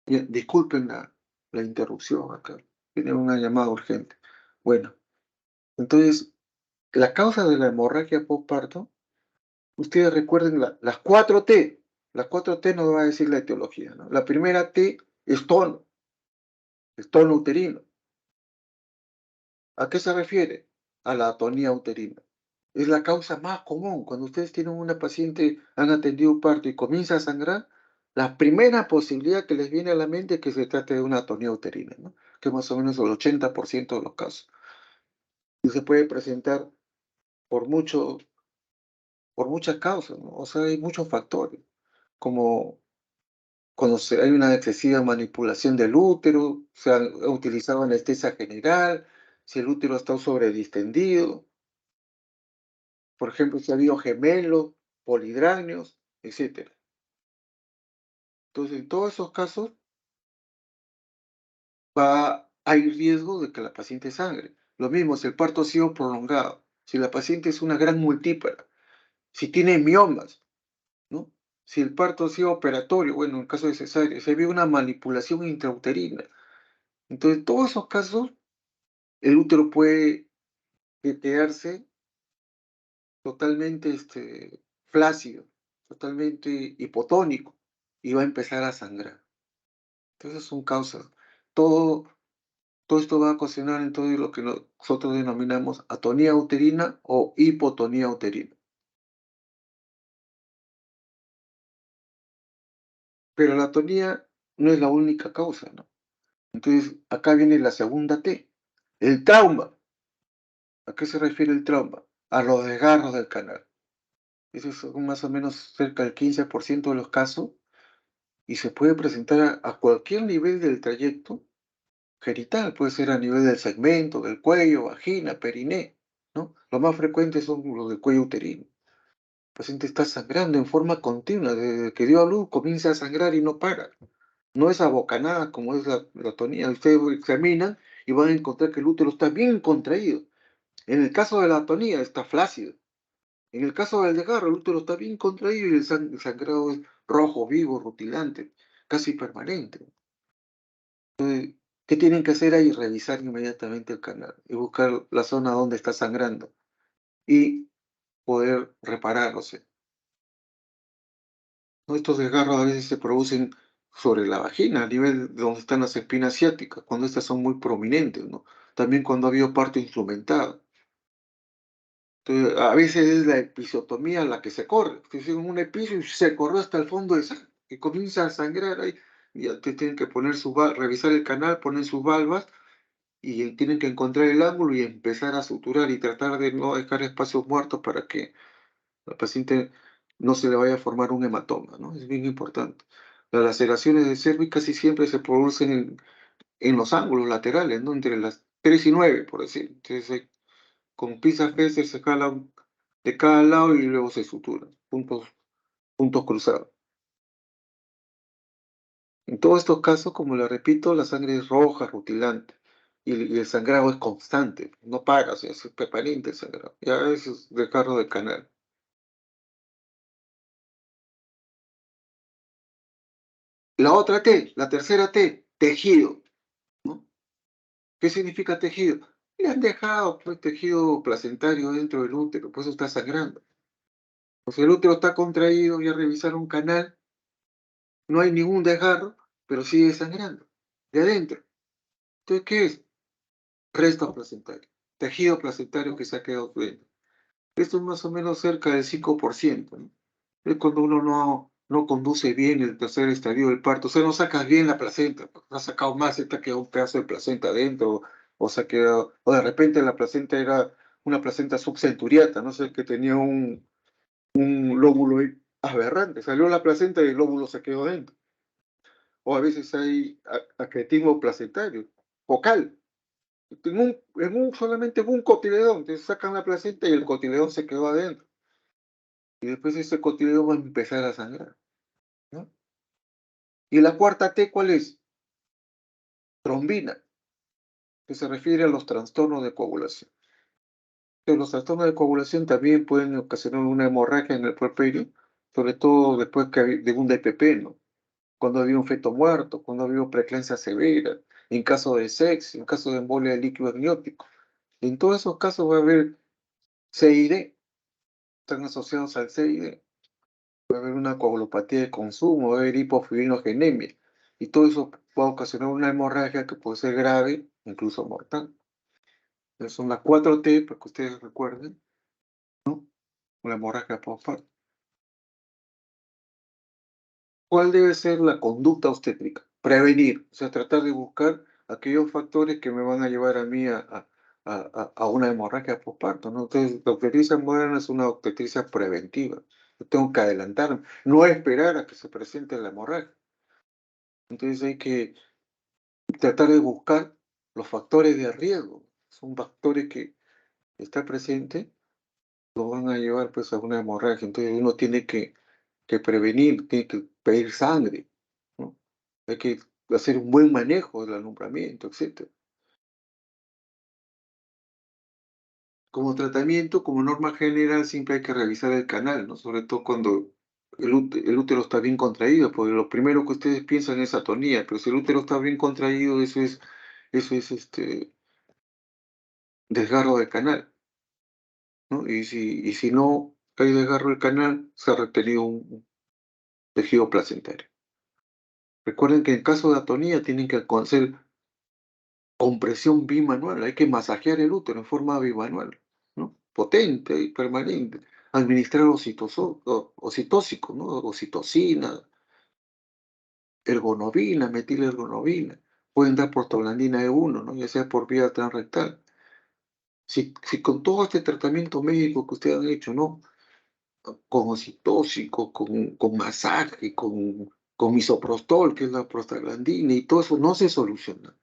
Disculpen la interrupción acá. Tiene una llamada urgente. Bueno, entonces, la causa de la hemorragia postparto. Ustedes recuerden las 4 T. Las 4T nos va a decir la etiología, ¿no? La primera T es tono uterino. ¿A qué se refiere? A la atonía uterina. Es la causa más común. Cuando ustedes tienen una paciente, han atendido un parto y comienza a sangrar, la primera posibilidad que les viene a la mente es que se trate de una atonía uterina, ¿no? Que es más o menos el 80% de los casos. Y se puede presentar por, mucho, por muchas causas, ¿no? O sea, hay muchos factores, como cuando hay una excesiva manipulación del útero, se ha utilizado anestesia general, si el útero está sobredistendido, por ejemplo, si ha habido gemelos, polidranios, etcétera. Entonces, en todos esos casos hay riesgo de que la paciente sangre. Lo mismo si el parto ha sido prolongado, si la paciente es una gran multípara, si tiene miomas, ¿no? Si el parto ha sido operatorio, bueno, en caso de cesárea, si había una manipulación intrauterina. Entonces, en todos esos casos, el útero puede quedarse totalmente flácido, totalmente hipotónico, y va a empezar a sangrar. Entonces son causas. Todo, todo esto va a ocasionar en todo lo que nosotros denominamos atonía uterina o hipotonía uterina. Pero la atonía no es la única causa, ¿no? Entonces, acá viene la segunda T, el trauma. ¿A qué se refiere el trauma? A los desgarros del canal. Eso es más o menos cerca del 15% de los casos y se puede presentar a cualquier nivel del trayecto genital, puede ser a nivel del segmento, del cuello, vagina, periné, ¿no? Lo más frecuente son los del cuello uterino. El paciente está sangrando en forma continua, desde que dio a luz comienza a sangrar y no para. No es abocanada como es la atonía. Ustedes examinan y van a encontrar que el útero está bien contraído. En el caso de la atonía está flácido. En el caso del desgarro, el útero está bien contraído y el sangrado es rojo, vivo, rutilante, casi permanente. Entonces, ¿qué tienen que hacer ahí? Revisar inmediatamente el canal y buscar la zona donde está sangrando y poder reparar, o sea, ¿no? Estos desgarros a veces se producen sobre la vagina, a nivel de donde están las espinas ciáticas, cuando estas son muy prominentes, ¿no? También cuando ha habido parto instrumentado. Entonces, a veces es la episiotomía la que se corre. Te hicieron un episo y se corrió hasta el fondo de sangre, que comienza a sangrar ahí. Y ya te tienen que poner revisar el canal, poner sus valvas y tienen que encontrar el ángulo y empezar a suturar y tratar de no dejar espacios muertos para que al paciente no se le vaya a formar un hematoma, ¿no? Es bien importante. Las laceraciones de cervix casi siempre se producen en los ángulos laterales, ¿no? Entre las 3 y 9, por decir. Entonces, con pinzas Gesser se jala de cada lado y luego se sutura, puntos cruzados. En todos estos casos, como le repito, la sangre es roja, rutilante, y el sangrado es constante, no para, o sea, es permanente el sangrado. Ya es desgarro del canal. La otra T, la tercera T, tejido, ¿no? ¿Qué significa tejido? Le han dejado pues, tejido placentario dentro del útero, por eso está sangrando. Pues el útero está contraído, ya revisaron un canal, no hay ningún desgarro, pero sigue sangrando, de adentro. Entonces, ¿qué es? Resto placentario, tejido placentario que se ha quedado dentro. Esto es más o menos cerca del 5%, ¿no? Es cuando uno no conduce bien el tercer estadio del parto, o sea, no sacas bien la placenta, pues, no has sacado más, se te ha quedado un pedazo de placenta adentro, o se ha quedado, o de repente la placenta era una placenta subcenturiata, no sé, que tenía un lóbulo ahí aberrante, salió la placenta y el lóbulo se quedó dentro. O a veces hay acretismo placentario, focal, solamente en un cotiledón, te sacan la placenta y el cotiledón se quedó adentro. Y después ese cotiledón va a empezar a sangrar, ¿no? Y la cuarta T, ¿cuál es? Trombina, que se refiere a los trastornos de coagulación. Que los trastornos de coagulación también pueden ocasionar una hemorragia en el puerperio, sobre todo después de un DPP, ¿no? Cuando ha habido un feto muerto, cuando ha habido preeclampsia severa, en caso de sexo, en caso de embolia de líquido amniótico. En todos esos casos va a haber CID, están asociados al CID. puede haber una coagulopatía de consumo, va a haber hipofibrinogenemia, y todo eso puede ocasionar una hemorragia que puede ser grave, incluso mortal. Entonces son las 4T, para que ustedes recuerden, una hemorragia postparto. ¿Cuál debe ser la conducta obstétrica? Prevenir, o sea, tratar de buscar aquellos factores que me van a llevar a mí a una hemorragia postparto, ¿no? Entonces, la obstetricia moderna es una obstetricia preventiva. Yo tengo que adelantarme, no esperar a que se presente la hemorragia. Entonces hay que tratar de buscar los factores de riesgo. Son factores que está presente, lo van a llevar pues a una hemorragia. Entonces uno tiene que prevenir, tiene que pedir sangre, ¿no? Hay que hacer un buen manejo del alumbramiento, etcétera. Como tratamiento, como norma general, siempre hay que revisar el canal, ¿no? Sobre todo cuando el útero está bien contraído, porque lo primero que ustedes piensan es atonía, pero si el útero está bien contraído, eso es desgarro del canal, ¿no? Y si no hay desgarro del canal, se ha retenido un tejido placentario. Recuerden que en caso de atonía tienen que hacer compresión bimanual, hay que masajear el útero en forma bimanual, ¿no? Potente y permanente. Administrar oxitóxico, ¿no? Oxitocina, ergonovina, metilergonovina. Pueden dar prostaglandina E1, ¿no? Ya sea por vía transrectal. Si con todo este tratamiento médico que ustedes han hecho, ¿no? Con oxitóxico, con masaje, con misoprostol, que es la prostaglandina, y todo eso no se soluciona.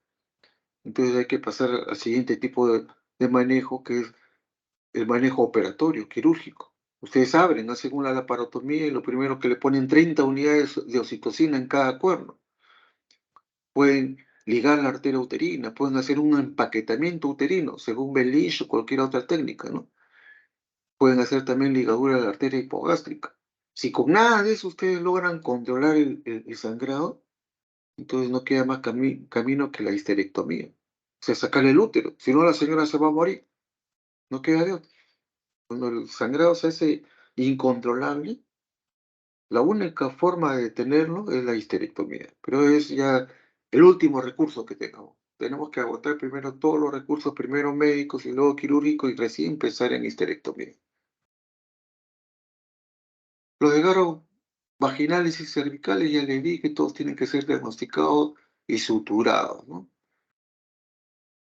Entonces hay que pasar al siguiente tipo de manejo, que es el manejo operatorio, quirúrgico. Ustedes abren, hacen una laparotomía y lo primero que le ponen 30 unidades de oxitocina en cada cuerno. Pueden ligar la arteria uterina, pueden hacer un empaquetamiento uterino, según Belich o cualquier otra técnica, ¿no? Pueden hacer también ligadura de la arteria hipogástrica. Si con nada de eso ustedes logran controlar el sangrado, entonces no queda más camino que la histerectomía. O sea, sacar el útero, si no la señora se va a morir, no queda de otra. Cuando el sangrado se hace incontrolable, la única forma de detenerlo es la histerectomía, pero es ya el último recurso que tengamos. Tenemos que agotar primero todos los recursos, primero médicos y luego quirúrgicos y recién empezar en histerectomía. Los desgarros vaginales y cervicales ya les dije que todos tienen que ser diagnosticados y suturados, ¿no?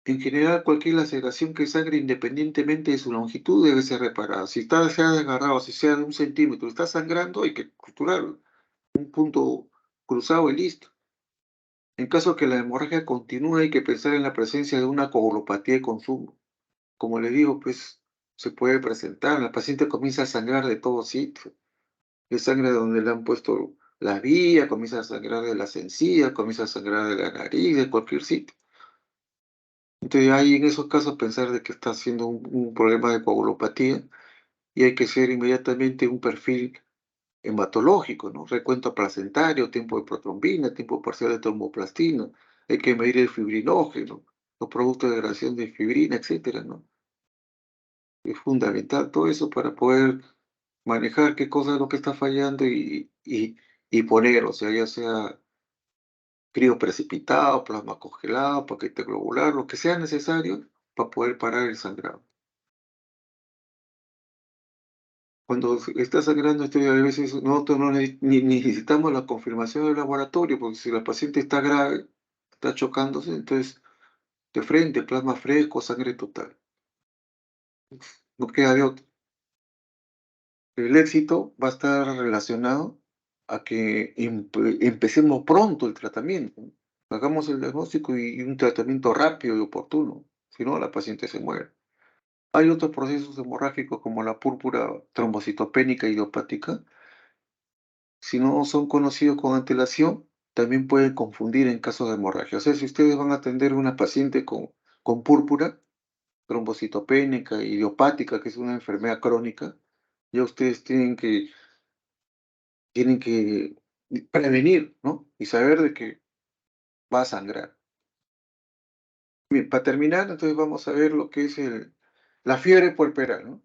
En general, cualquier laceración que sangre independientemente de su longitud debe ser reparada. Si se ha desgarrado, si sea de 1 centímetro, está sangrando, hay que suturarlo. Un punto cruzado y listo. En caso que la hemorragia continúe, hay que pensar en la presencia de una coagulopatía de consumo. Como le digo, pues se puede presentar. La paciente comienza a sangrar de todos sitios. De sangre donde le han puesto la vía, comienza a sangrar de las encías, comienza a sangrar de la nariz, de cualquier sitio. Entonces hay en esos casos pensar de que está haciendo un problema de coagulopatía y hay que hacer inmediatamente un perfil hematológico, ¿no? Recuento placentario, tiempo de protrombina, tiempo parcial de tromboplastina, hay que medir el fibrinógeno, los productos de degradación de fibrina, etcétera, ¿no? Es fundamental todo eso para poder manejar qué cosa es lo que está fallando y poner, o sea, ya sea crío precipitado, plasma congelado, paquete globular, lo que sea necesario para poder parar el sangrado. Cuando está sangrando, a veces nosotros no ni necesitamos la confirmación del laboratorio, porque si la paciente está grave, está chocándose, entonces de frente, plasma fresco, sangre total. No queda de otro. El éxito va a estar relacionado a que empecemos pronto el tratamiento, ¿no? Hagamos el diagnóstico y un tratamiento rápido y oportuno, si no, la paciente se muere. Hay otros procesos hemorrágicos como la púrpura trombocitopénica idiopática. Si no son conocidos con antelación, también pueden confundir en caso de hemorragia. O sea, si ustedes van a atender a una paciente con púrpura trombocitopénica idiopática, que es una enfermedad crónica, ya ustedes tienen que prevenir, ¿no? Y saber de que va a sangrar. Bien, para terminar, entonces vamos a ver lo que es la fiebre puerperal, ¿no?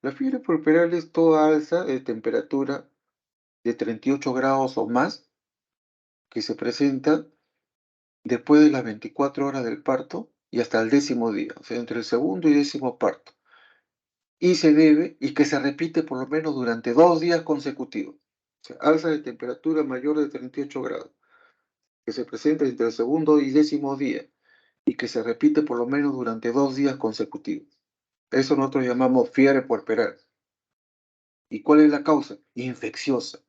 La fiebre puerperal es toda alza de temperatura de 38 grados o más que se presenta después de las 24 horas del parto y hasta el 10.º día, o sea, entre el segundo y 10.º parto. Y que se repite por lo menos durante 2 días consecutivos. O sea, alza de temperatura mayor de 38 grados, que se presenta entre el segundo y 10.º día, y que se repite por lo menos durante 2 días consecutivos. Eso nosotros llamamos fiebre puerperal. ¿Y cuál es la causa? Infecciosa.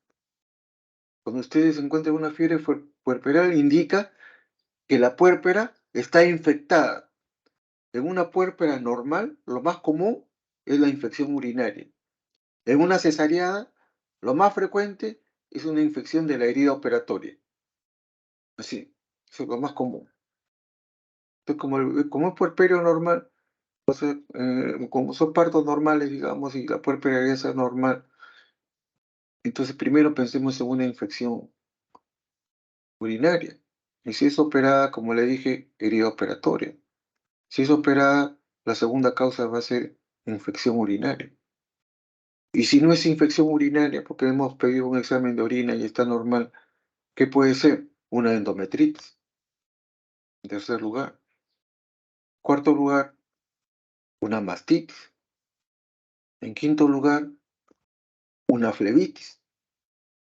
Cuando ustedes encuentran una fiebre puerperal, indica que la puérpera está infectada. En una puérpera normal, lo más común es la infección urinaria. En una cesárea, lo más frecuente es una infección de la herida operatoria. Así, eso es lo más común. Entonces, como es puerperio normal, o sea, como son partos normales, digamos, y la puérpera debería ser normal, entonces primero pensemos en una infección urinaria. Y si es operada, como le dije, herida operatoria. Si es operada, la segunda causa va a ser infección urinaria. Y si no es infección urinaria, porque hemos pedido un examen de orina y está normal, ¿qué puede ser? Una endometritis. En tercer lugar. Cuarto lugar, una mastitis. En quinto lugar, una flebitis.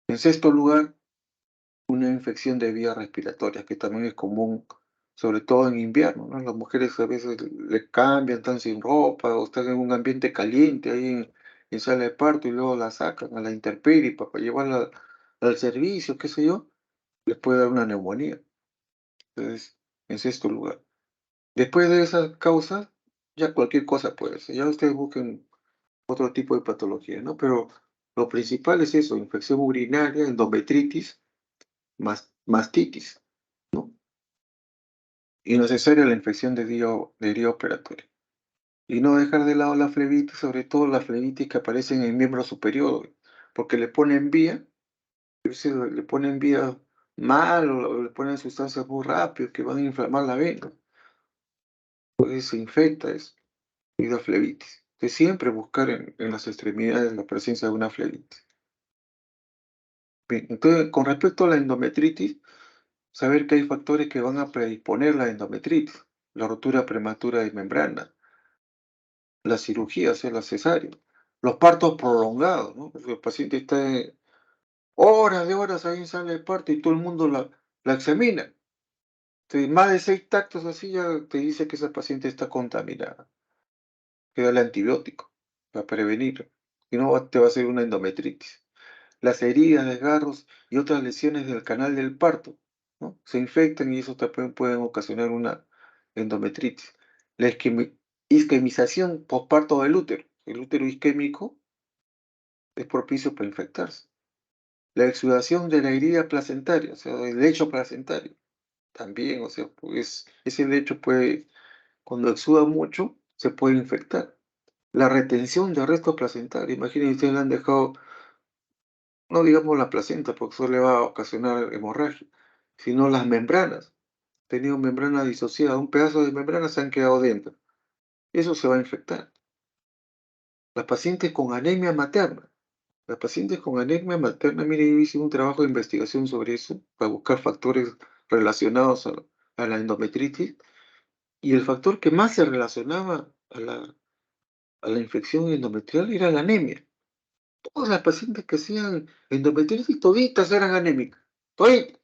En sexto lugar, una infección de vías respiratorias, que también es común, sobre todo en invierno, ¿no? Las mujeres a veces le cambian, están sin ropa o están en un ambiente caliente ahí en sala de parto y luego la sacan a la intemperie para llevarla al servicio, qué sé yo, les puede dar una neumonía. Entonces, en sexto lugar. Después de esas causas, ya cualquier cosa puede ser. Ya ustedes busquen otro tipo de patología, ¿no? Pero lo principal es eso, infección urinaria, endometritis, mastitis, ¿no? Y necesaria la infección de herida operatoria. Y no dejar de lado la flebitis, sobre todo la flebitis que aparece en el miembro superior, porque le ponen vía, a veces le ponen vía mal o le ponen sustancias muy rápido que van a inflamar la vena. Pues se infecta eso, y da flebitis. De siempre buscar en las extremidades la presencia de una flebitis. Bien, entonces, con respecto a la endometritis, saber que hay factores que van a predisponer la endometritis, la rotura prematura de membrana, la cirugía, o sea, la cesárea, los partos prolongados, ¿no? El paciente está horas de horas ahí en sala de parto y todo el mundo la examina. Entonces, más de 6 tactos así ya te dice que esa paciente está contaminada. Que darle antibiótico para prevenir, si no te va a hacer una endometritis. Las heridas, desgarros y otras lesiones del canal del parto, ¿no? Se infectan y eso también pueden ocasionar una endometritis. La isquemización posparto del útero. El útero isquémico es propicio para infectarse. La exudación de la herida placentaria, o sea, el lecho placentario, también, o sea, pues ese lecho puede, cuando exuda mucho, se puede infectar. La retención de restos placentarios. Imagínense, ustedes le han dejado, no digamos la placenta, porque eso le va a ocasionar hemorragia, sino las membranas. Tenido membrana disociada, un pedazo de membrana se han quedado dentro. Eso se va a infectar. Las pacientes con anemia materna. Las pacientes con anemia materna, mire, yo hice un trabajo de investigación sobre eso, para buscar factores relacionados a la endometritis, y el factor que más se relacionaba a la infección endometrial era la anemia. Todas las pacientes que hacían endometriosis, toditas eran anémicas, toditas.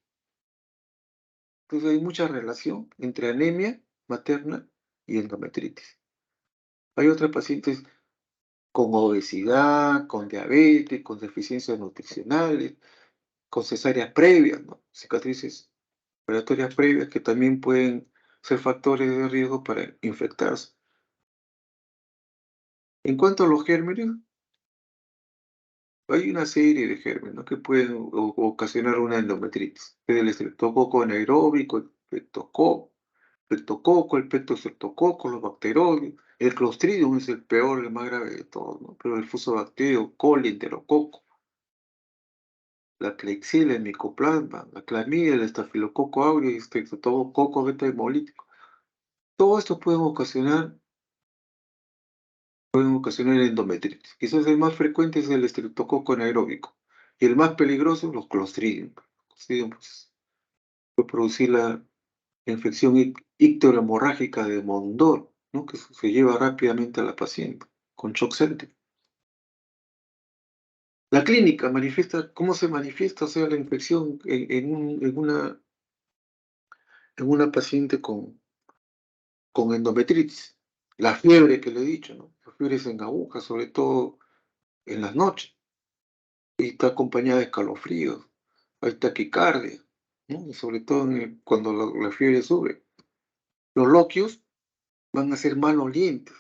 Entonces hay mucha relación entre anemia materna y endometritis. Hay otras pacientes con obesidad, con diabetes, con deficiencias nutricionales, con cesáreas previas, ¿no? Cicatrices operatorias previas que también pueden ser factores de riesgo para infectarse. En cuanto a los gérmenes, hay una serie de gérmenes, ¿no? Que pueden ocasionar una endometritis. El estreptococo anaeróbico, el pectococo, el pectostreptococo, los bacteriocios, el Clostridium es el peor, el más grave de todos, ¿no? Pero el fusobacterio, coli, enterococo, la Klebsiella, el micoplasma, la clamidia, el estafilococo aureus, el estreptococo beta hemolítico. Todo esto pueden ocasionar endometritis. Quizás el más frecuente es el estreptococo anaeróbico, Y el más peligroso, los Clostridium. Clostridium, pues, puede producir la infección icterohemorrágica de Mondor, ¿no? Que se lleva rápidamente a la paciente con shock séptico. La clínica manifiesta, ¿cómo se manifiesta? O sea, la infección en una paciente con endometritis. La fiebre que le he dicho, ¿no? La fiebre es en agujas, sobre todo en las noches, y está acompañada de escalofríos, hay taquicardia, ¿no? Y sobre todo cuando la fiebre sube. Los loquios van a ser malolientes,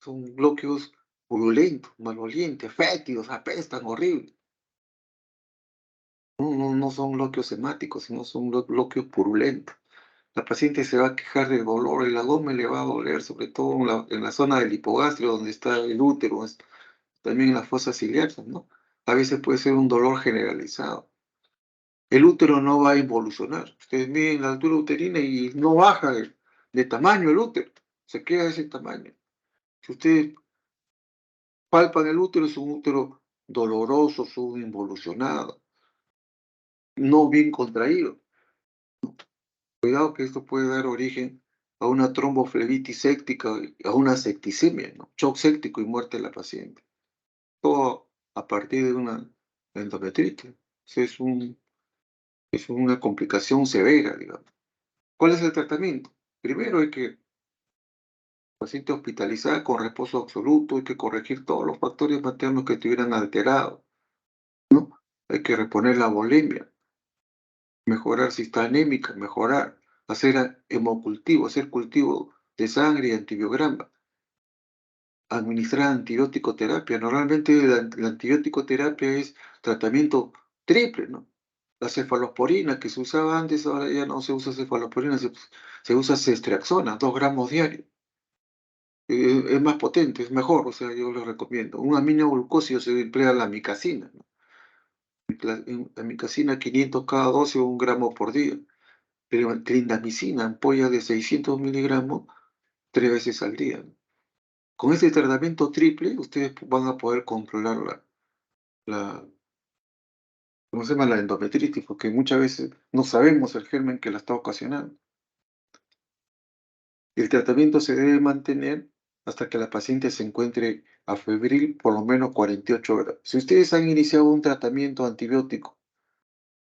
son loquios purulentos, malolientes, fétidos, apestan horrible. No son loquios hemáticos, sino son loquios purulentos. La paciente se va a quejar de dolor, el abdomen le va a doler, sobre todo en la zona del hipogastrio, donde está el útero, también en las fosas ilíacas, ¿no? A veces puede ser un dolor generalizado. El útero no va a involucionar. Ustedes miden la altura uterina y no baja de tamaño el útero, se queda de ese tamaño. Si ustedes palpan el útero, es un útero doloroso, subinvolucionado, no bien contraído. Cuidado que esto puede dar origen a una tromboflebitis séptica, a una septicemia, ¿no? Shock séptico y muerte de la paciente. Todo a partir de una endometritis. Eso es una complicación severa, digamos. ¿Cuál es el tratamiento? Primero hay que, paciente hospitalizada con reposo absoluto, hay que corregir todos los factores maternos que estuvieran alterados, ¿no? Hay que reponer la volemia, mejorar si está anémica, mejorar, hacer hemocultivo, hacer cultivo de sangre y antibiograma, administrar antibiótico terapia. Normalmente la antibiótico terapia es tratamiento triple, ¿no? La cefalosporina que se usaba antes, ahora ya no se usa cefalosporina, se usa ceftriaxona, 2 gramos diarios. Es más potente, es mejor, o sea, yo lo recomiendo. Un aminoglucósido se emplea la micacina, ¿no? La micacina 500 cada dosis o 1 gramo por día. Pero clindamicina, ampolla de 600 miligramos, 3 veces al día, ¿no? Con este tratamiento triple, ustedes van a poder controlar la, ¿cómo se llama? La endometritis, porque muchas veces no sabemos el germen que la está ocasionando. El tratamiento se debe mantener hasta que la paciente se encuentre afebril por lo menos 48 horas. Si ustedes han iniciado un tratamiento antibiótico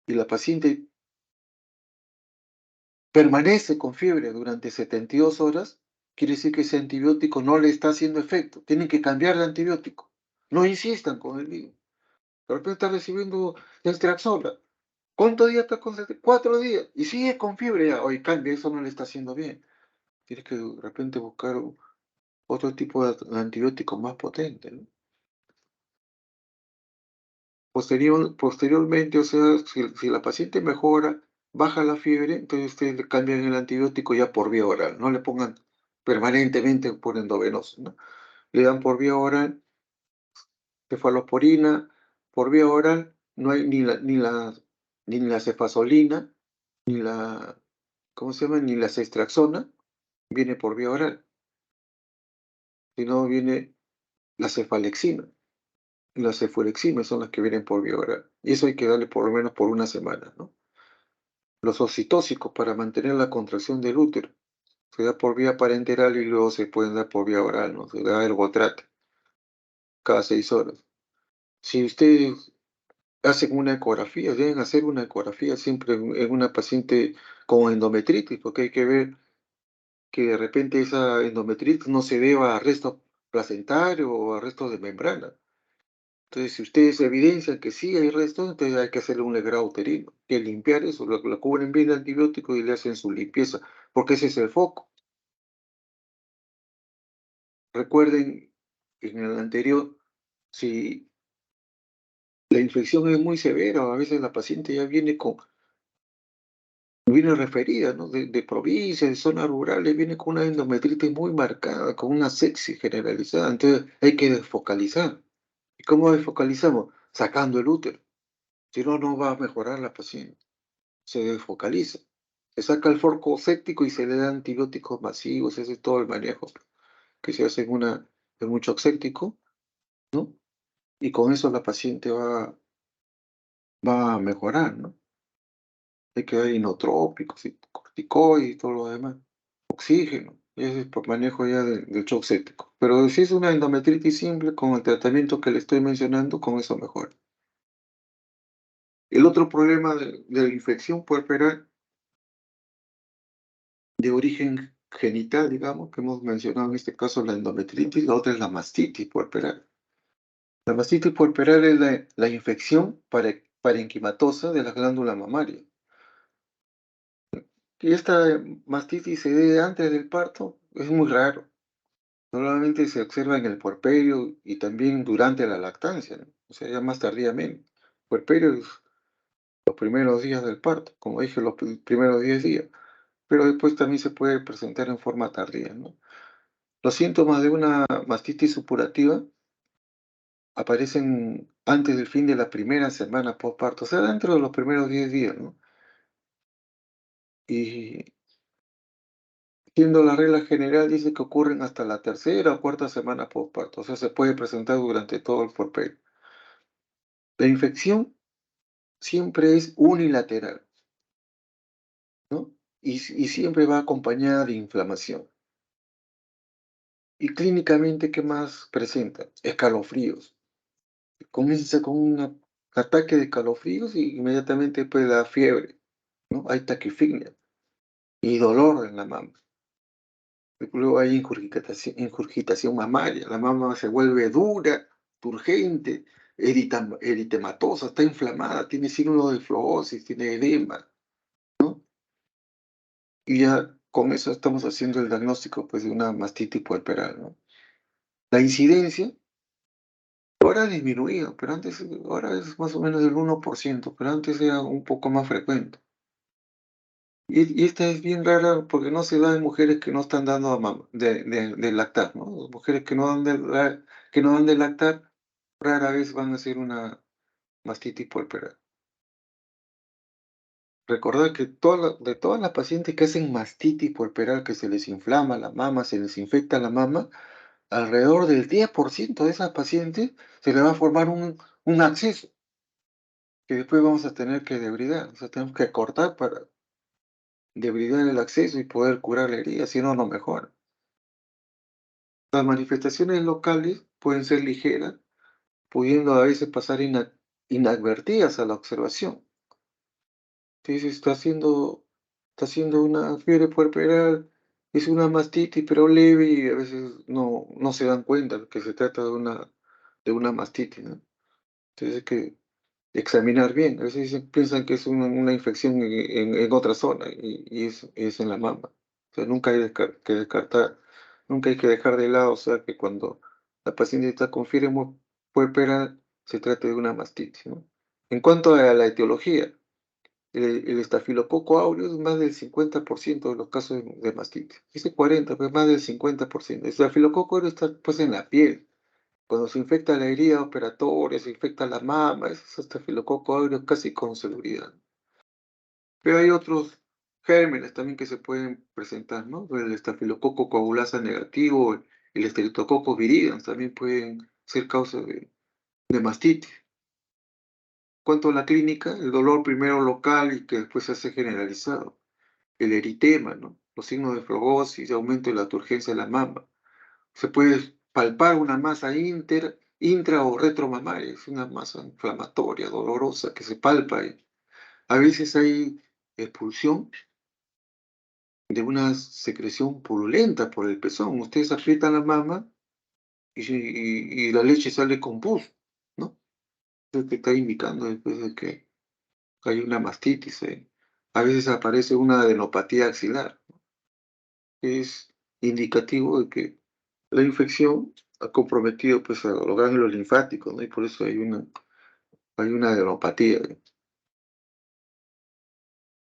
y la paciente permanece con fiebre durante 72 horas, quiere decir que ese antibiótico no le está haciendo efecto. Tienen que cambiar de antibiótico. No insistan con el mismo. De repente está recibiendo Estraxola. ¿Cuántos días está con 4 días? Y sigue con fiebre ya. Oye, cambia, eso no le está haciendo bien. Tienes que de repente buscar otro tipo de antibiótico más potente, ¿no? Posteriormente, o sea, si la paciente mejora, baja la fiebre, entonces ustedes le cambian el antibiótico ya por vía oral, no le pongan permanentemente por endovenoso, ¿no? Le dan por vía oral cefalosporina, por vía oral no hay ni la cefazolina, ni la, ¿cómo se llama? Ni la ceftriaxona, viene por vía oral, sino viene la cefalexina. Las cefurexinas son las que vienen por vía oral. Y eso hay que darle por lo menos por una semana, ¿no? Los oxitóxicos para mantener la contracción del útero. Se da por vía parenteral y luego se pueden dar por vía oral, ¿no? Se da ergotrate cada 6 horas. Si ustedes hacen una ecografía, deben hacer una ecografía siempre en una paciente con endometritis, porque hay que ver que de repente esa endometritis no se deba a arresto placentario o arresto de membrana. Entonces, si ustedes evidencian que sí hay restos, entonces hay que hacerle un legrado uterino, que limpiar eso, lo cubren bien de antibiótico y le hacen su limpieza, porque ese es el foco. Recuerden, en el anterior, si la infección es muy severa, a veces la paciente ya viene referida, ¿no? De provincias, de zonas rurales, viene con una endometritis muy marcada, con una sepsis generalizada, entonces hay que desfocalizar. ¿Y cómo desfocalizamos? Sacando el útero, si no, no va a mejorar la paciente. Se desfocaliza. Se saca el foco séptico y se le da antibióticos masivos, ese es todo el manejo que se hace en un shock séptico, ¿no? Y con eso la paciente va va a mejorar, ¿no? Hay que dar inotrópicos y corticoides y todo lo demás, oxígeno, y ese es por manejo ya del shock séptico. Pero si es una endometritis simple, con el tratamiento que le estoy mencionando, con eso mejora. El otro problema de la infección puerperal de origen genital, digamos, que hemos mencionado en este caso la endometritis, la otra es la mastitis puerperal. La mastitis puerperal es la infección parenquimatosa de la glándula mamaria. Y esta mastitis se dé antes del parto, es muy raro. Normalmente se observa en el puerperio y también durante la lactancia, ¿no? O sea, ya más tardíamente. Puerperio es los primeros días del parto, como dije, los primeros 10 días, pero después también se puede presentar en forma tardía, ¿no? Los síntomas de una mastitis supurativa aparecen antes del fin de la primera semana postparto, o sea, dentro de los primeros 10 días, ¿no? Y siendo la regla general, dice que ocurren hasta la tercera o cuarta semana postparto, o sea, se puede presentar durante todo el puerperio. La infección siempre es unilateral, ¿no? Y siempre va acompañada de inflamación. Y clínicamente, ¿qué más presenta? Escalofríos. Comienza con un ataque de escalofríos y inmediatamente pues da fiebre, ¿no? Hay taquifinia y dolor en la mama. Luego hay ingurgitación mamaria, la mama se vuelve dura, turgente, eritematosa, está inflamada, tiene signos de fluorosis, tiene edema, ¿no? Y ya con eso estamos haciendo el diagnóstico pues, de una mastitis puerperal, ¿no? La incidencia ahora ha disminuido, pero antes, ahora es más o menos del 1%, pero antes era un poco más frecuente. Y esta es bien rara porque no se da en mujeres que no están dando de lactar, ¿no? Las mujeres que no dan que no dan de lactar rara vez van a hacer una mastitis puerperal. Recordar que de todas las pacientes que hacen mastitis puerperal, que se les inflama la mama, se les infecta la mama, alrededor del 10% de esas pacientes se le va a formar un absceso que después vamos a tener que debridar. O sea, tenemos que cortar para debridar el acceso y poder curar la herida, si no, no mejora. Las manifestaciones locales pueden ser ligeras, pudiendo a veces pasar inadvertidas a la observación. Entonces está haciendo una fiebre puerperal, es una mastitis, pero leve y a veces no se dan cuenta que se trata de una mastitis, ¿no? Entonces hay que examinar bien. A veces piensan que es una infección en otra zona y es en la mama. O sea, nunca hay que descartar, nunca hay que dejar de lado, o sea, que cuando la paciente está con fiebre puerperal, se trata de una mastitis, ¿no? En cuanto a la etiología, el estafilococo aureus es más del 50% de los casos de mastitis. Dice 40, pero más del 50%. El estafilococo aureus está pues en la piel. Cuando se infecta la herida operatoria, se infecta la mama, es estafilococo aureus casi con seguridad. Pero hay otros gérmenes también que se pueden presentar, ¿no? El estafilococo coagulasa negativo, el estreptococo viridans también pueden ser causa de mastitis. Cuanto a la clínica, el dolor primero local y que después se hace generalizado. El eritema, ¿no? Los signos de flebosis, aumento de la turgencia de la mama. Se puede palpar una masa intra o retromamaria, es una masa inflamatoria, dolorosa, que se palpa ahí. A veces hay expulsión de una secreción purulenta por el pezón. Ustedes aprietan la mama y la leche sale con pus, ¿no? Es que está indicando después de que hay una mastitis. A veces aparece una adenopatía axilar, que es indicativo de que la infección ha comprometido pues, a los ganglios linfáticos, ¿no? Y por eso hay una adenopatía.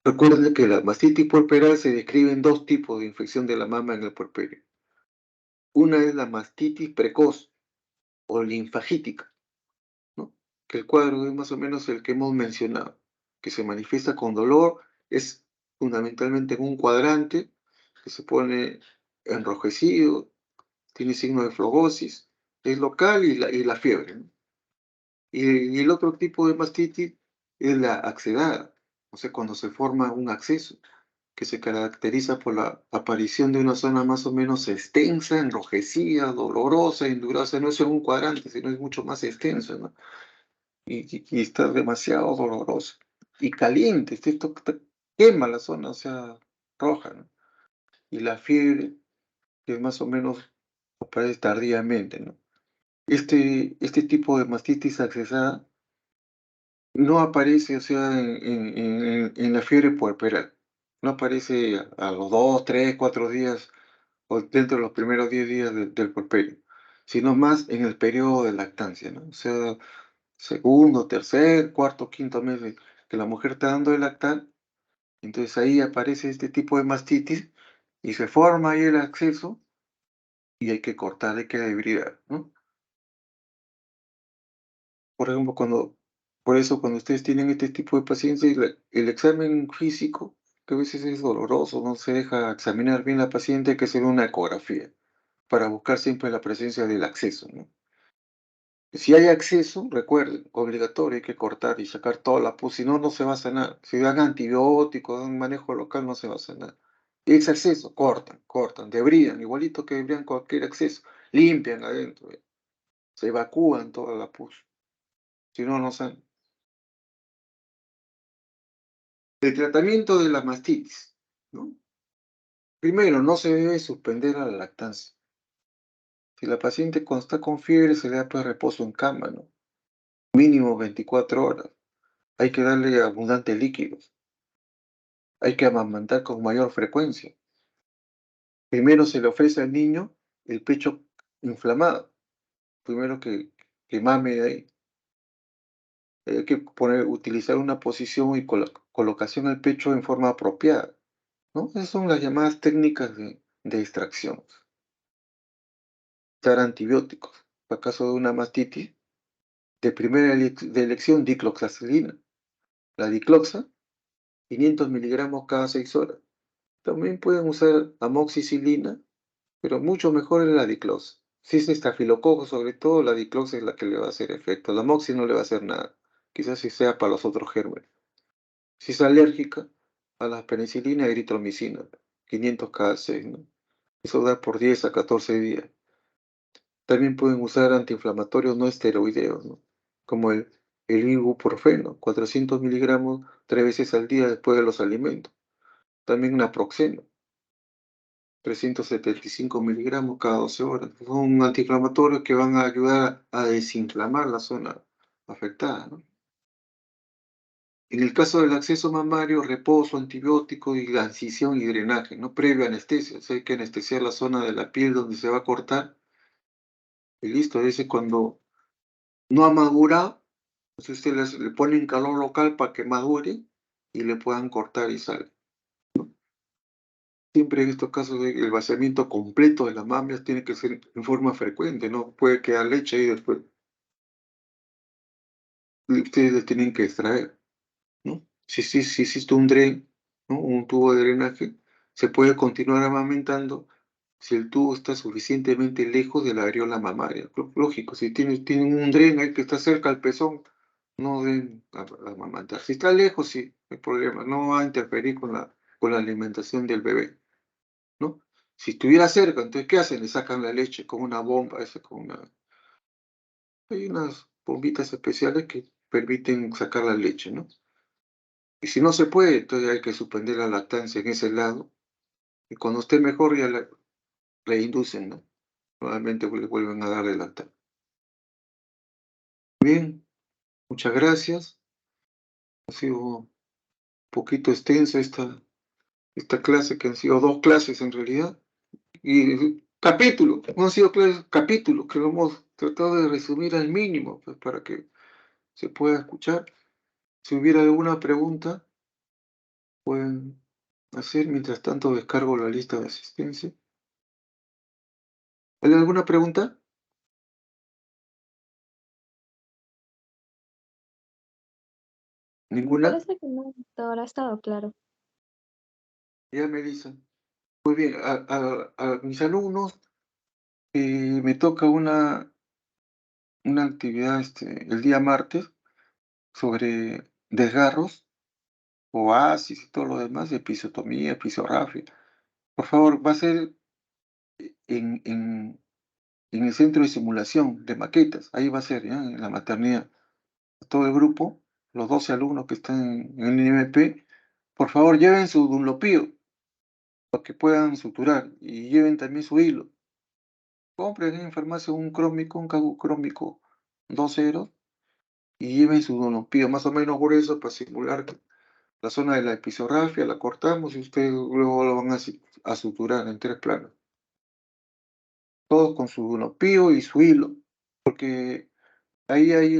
Recuerden que la mastitis puerperal se describe en dos tipos de infección de la mama en el puerperio. Una es la mastitis precoz o linfagítica, ¿no? Que el cuadro es más o menos el que hemos mencionado, que se manifiesta con dolor, es fundamentalmente en un cuadrante que se pone enrojecido, tiene signo de flebosis, es local y la fiebre, ¿no? Y el otro tipo de mastitis es la axedada, o sea, cuando se forma un acceso, que se caracteriza por la aparición de una zona más o menos extensa, enrojecida, dolorosa, indurada, no es en un cuadrante, sino es mucho más extensa, ¿no? Y está demasiado dolorosa. Y caliente, esto quema la zona, o sea, roja, ¿no? Y la fiebre, que más o menos aparece tardíamente, ¿no? Este tipo de mastitis accesada no aparece, o sea, en la fiebre puerperal. No aparece a los 2, 3, 4 días o dentro de los primeros 10 días del puerperio, sino más en el periodo de lactancia, ¿no? O sea, segundo, tercer, cuarto, quinto mes que la mujer está dando de lactar, entonces ahí aparece este tipo de mastitis y se forma ahí el acceso y hay que cortar, hay que debridar, ¿no? Por ejemplo, por eso cuando ustedes tienen este tipo de pacientes, el examen físico, que a veces es doloroso, no se deja examinar bien la paciente, hay que hacer una ecografía para buscar siempre la presencia del acceso, ¿no? Si hay acceso, recuerden, obligatorio, hay que cortar y sacar toda la pus, si no, no se va a sanar. Si dan antibióticos, dan manejo local, no se va a sanar. Y ese acceso, cortan, debridan, igualito que debridan cualquier acceso, limpian adentro, se evacúan toda la pus, si no, no sanan. El tratamiento de la mastitis, ¿no? Primero, no se debe suspender a la lactancia. Si la paciente cuando está con fiebre se le da pues reposo en cama, ¿no? Mínimo 24 horas. Hay que darle abundante líquidos. Hay que amamantar con mayor frecuencia. Primero se le ofrece al niño el pecho inflamado. Primero que mame de ahí. Hay que utilizar una posición y colocación del pecho en forma apropiada, ¿no? Esas son las llamadas técnicas de extracción. Dar antibióticos. En caso de una mastitis, de primera de elección, dicloxacilina. La dicloxa, 500 miligramos cada 6 horas. También pueden usar amoxicilina, pero mucho mejor es la dicloxa. Si es estafilococo, sobre todo, la dicloxa es la que le va a hacer efecto. La amoxi no le va a hacer nada. Quizás si sea para los otros gérmenes. Si es alérgica a la penicilina, eritromicina, 500 cada 6, ¿no? Eso da por 10 a 14 días. También pueden usar antiinflamatorios no esteroideos, ¿no? Como el ibuprofeno, 400 miligramos 3 veces al día después de los alimentos. También naproxeno, 375 miligramos cada 12 horas. Son antiinflamatorios que van a ayudar a desinflamar la zona afectada, ¿no? En el caso del acceso mamario, reposo, antibiótico y la incisión y drenaje, ¿no? Previo anestesia. O sea, hay que anestesiar la zona de la piel donde se va a cortar y listo. Ese cuando no ha madurado, entonces usted le ponen calor local para que madure y le puedan cortar y sale. Siempre en estos casos el vaciamiento completo de las mamias tiene que ser en forma frecuente, no puede quedar leche y después ustedes le tienen que extraer, ¿no? Si existe un dren, ¿no? Un tubo de drenaje, se puede continuar amamantando si el tubo está suficientemente lejos de la areola mamaria. Lógico, si tienen un dren ahí que está cerca al pezón, no deben amamantar. Si está lejos, sí, no hay problema, no va a interferir con la alimentación del bebé, ¿no? Si estuviera cerca, entonces, ¿qué hacen? Le sacan la leche con una bomba, hay unas bombitas especiales que permiten sacar la leche, ¿no? Y si no se puede, entonces hay que suspender la lactancia en ese lado, y cuando esté mejor ya la reinducen, ¿no? Nuevamente le vuelven a dar de lactar. Bien, muchas gracias. Ha sido un poquito extensa esta clase, que han sido 2 clases en realidad, y capítulos, no han sido clases, capítulos que lo hemos tratado de resumir al mínimo, pues, para que se pueda escuchar. Si hubiera alguna pregunta, pueden hacer. Mientras tanto, descargo la lista de asistencia. ¿Hay alguna pregunta? ¿Ninguna? Parece que no, hasta ahora ha estado claro. Ya me dicen. Muy bien, a mis alumnos me toca una actividad el día martes sobre desgarros, oasis y todo lo demás, episiotomía, episografía. Por favor, va a ser en el centro de simulación de maquetas, ahí va a ser, ¿ya? En la maternidad. Todo el grupo, los 12 alumnos que están en el IMP, por favor lleven su dunlopío para que puedan suturar y lleven también su hilo. Compren en farmacia un crómico, un cagu crómico 2.0 y lleven su dunlopío más o menos grueso para simular la zona de la episografía, la cortamos y ustedes luego lo van a suturar en 3 planos. Todos con su dunlopío y su hilo, porque ahí hay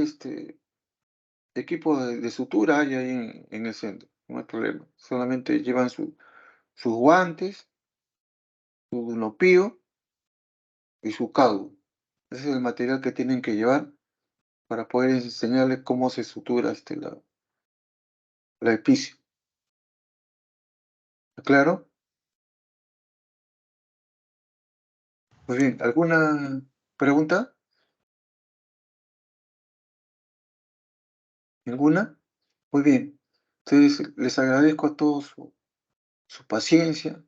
equipo de sutura hay ahí en el centro, no hay problema. Solamente llevan sus guantes, su dunlopío y su caudo. Ese es el material que tienen que llevar para poder enseñarles cómo se sutura la epicio. ¿Está claro? Muy bien, ¿alguna pregunta? ¿Ninguna? Muy bien. Entonces, les agradezco a todos su paciencia,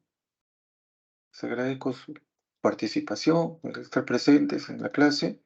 les agradezco su participación, el estar presentes en la clase.